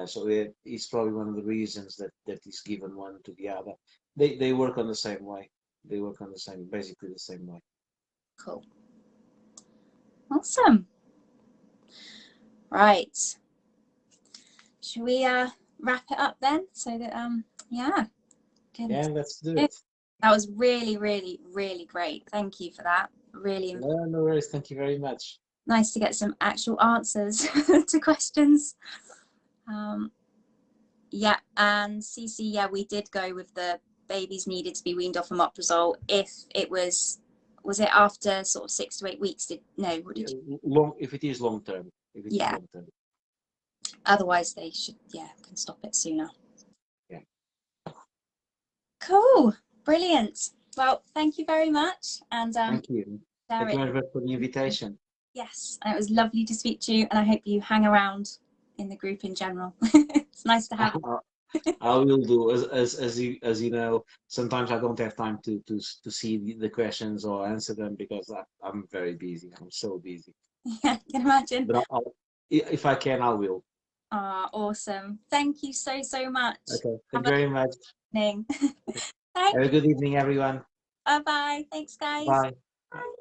So it's probably one of the reasons that is given one to the other. They work on the same way. They work on basically the same way. Cool. Awesome. Right. Should we wrap it up then? So that yeah. Yeah, let's do it. That was really, really, really great. Thank you for that. Really. No worries. Thank you very much. nice to get some actual answers to questions. Yeah, and CC, yeah, we did go with the babies needed to be weaned off omeprazole if it was it after sort of 6 to 8 weeks? No, what did you? Long, if it is long term. If it is Yeah. long term. Otherwise, they should, yeah, can stop it sooner. Yeah. Cool, brilliant. Well, thank you very much, and thank you. Thank you very much for the invitation. Yes, and it was lovely to speak to you, and I hope you hang around in the group in general. It's nice to have you. I will do. As you know, sometimes I don't have time to see the questions or answer them because I'm very busy. I'm so busy. Yeah, I can imagine. But if I can, I will. Ah, awesome. Thank you so much. Okay. Thank you very much. Thank Have a good evening, everyone. Bye-bye. Thanks, guys. Bye. Bye.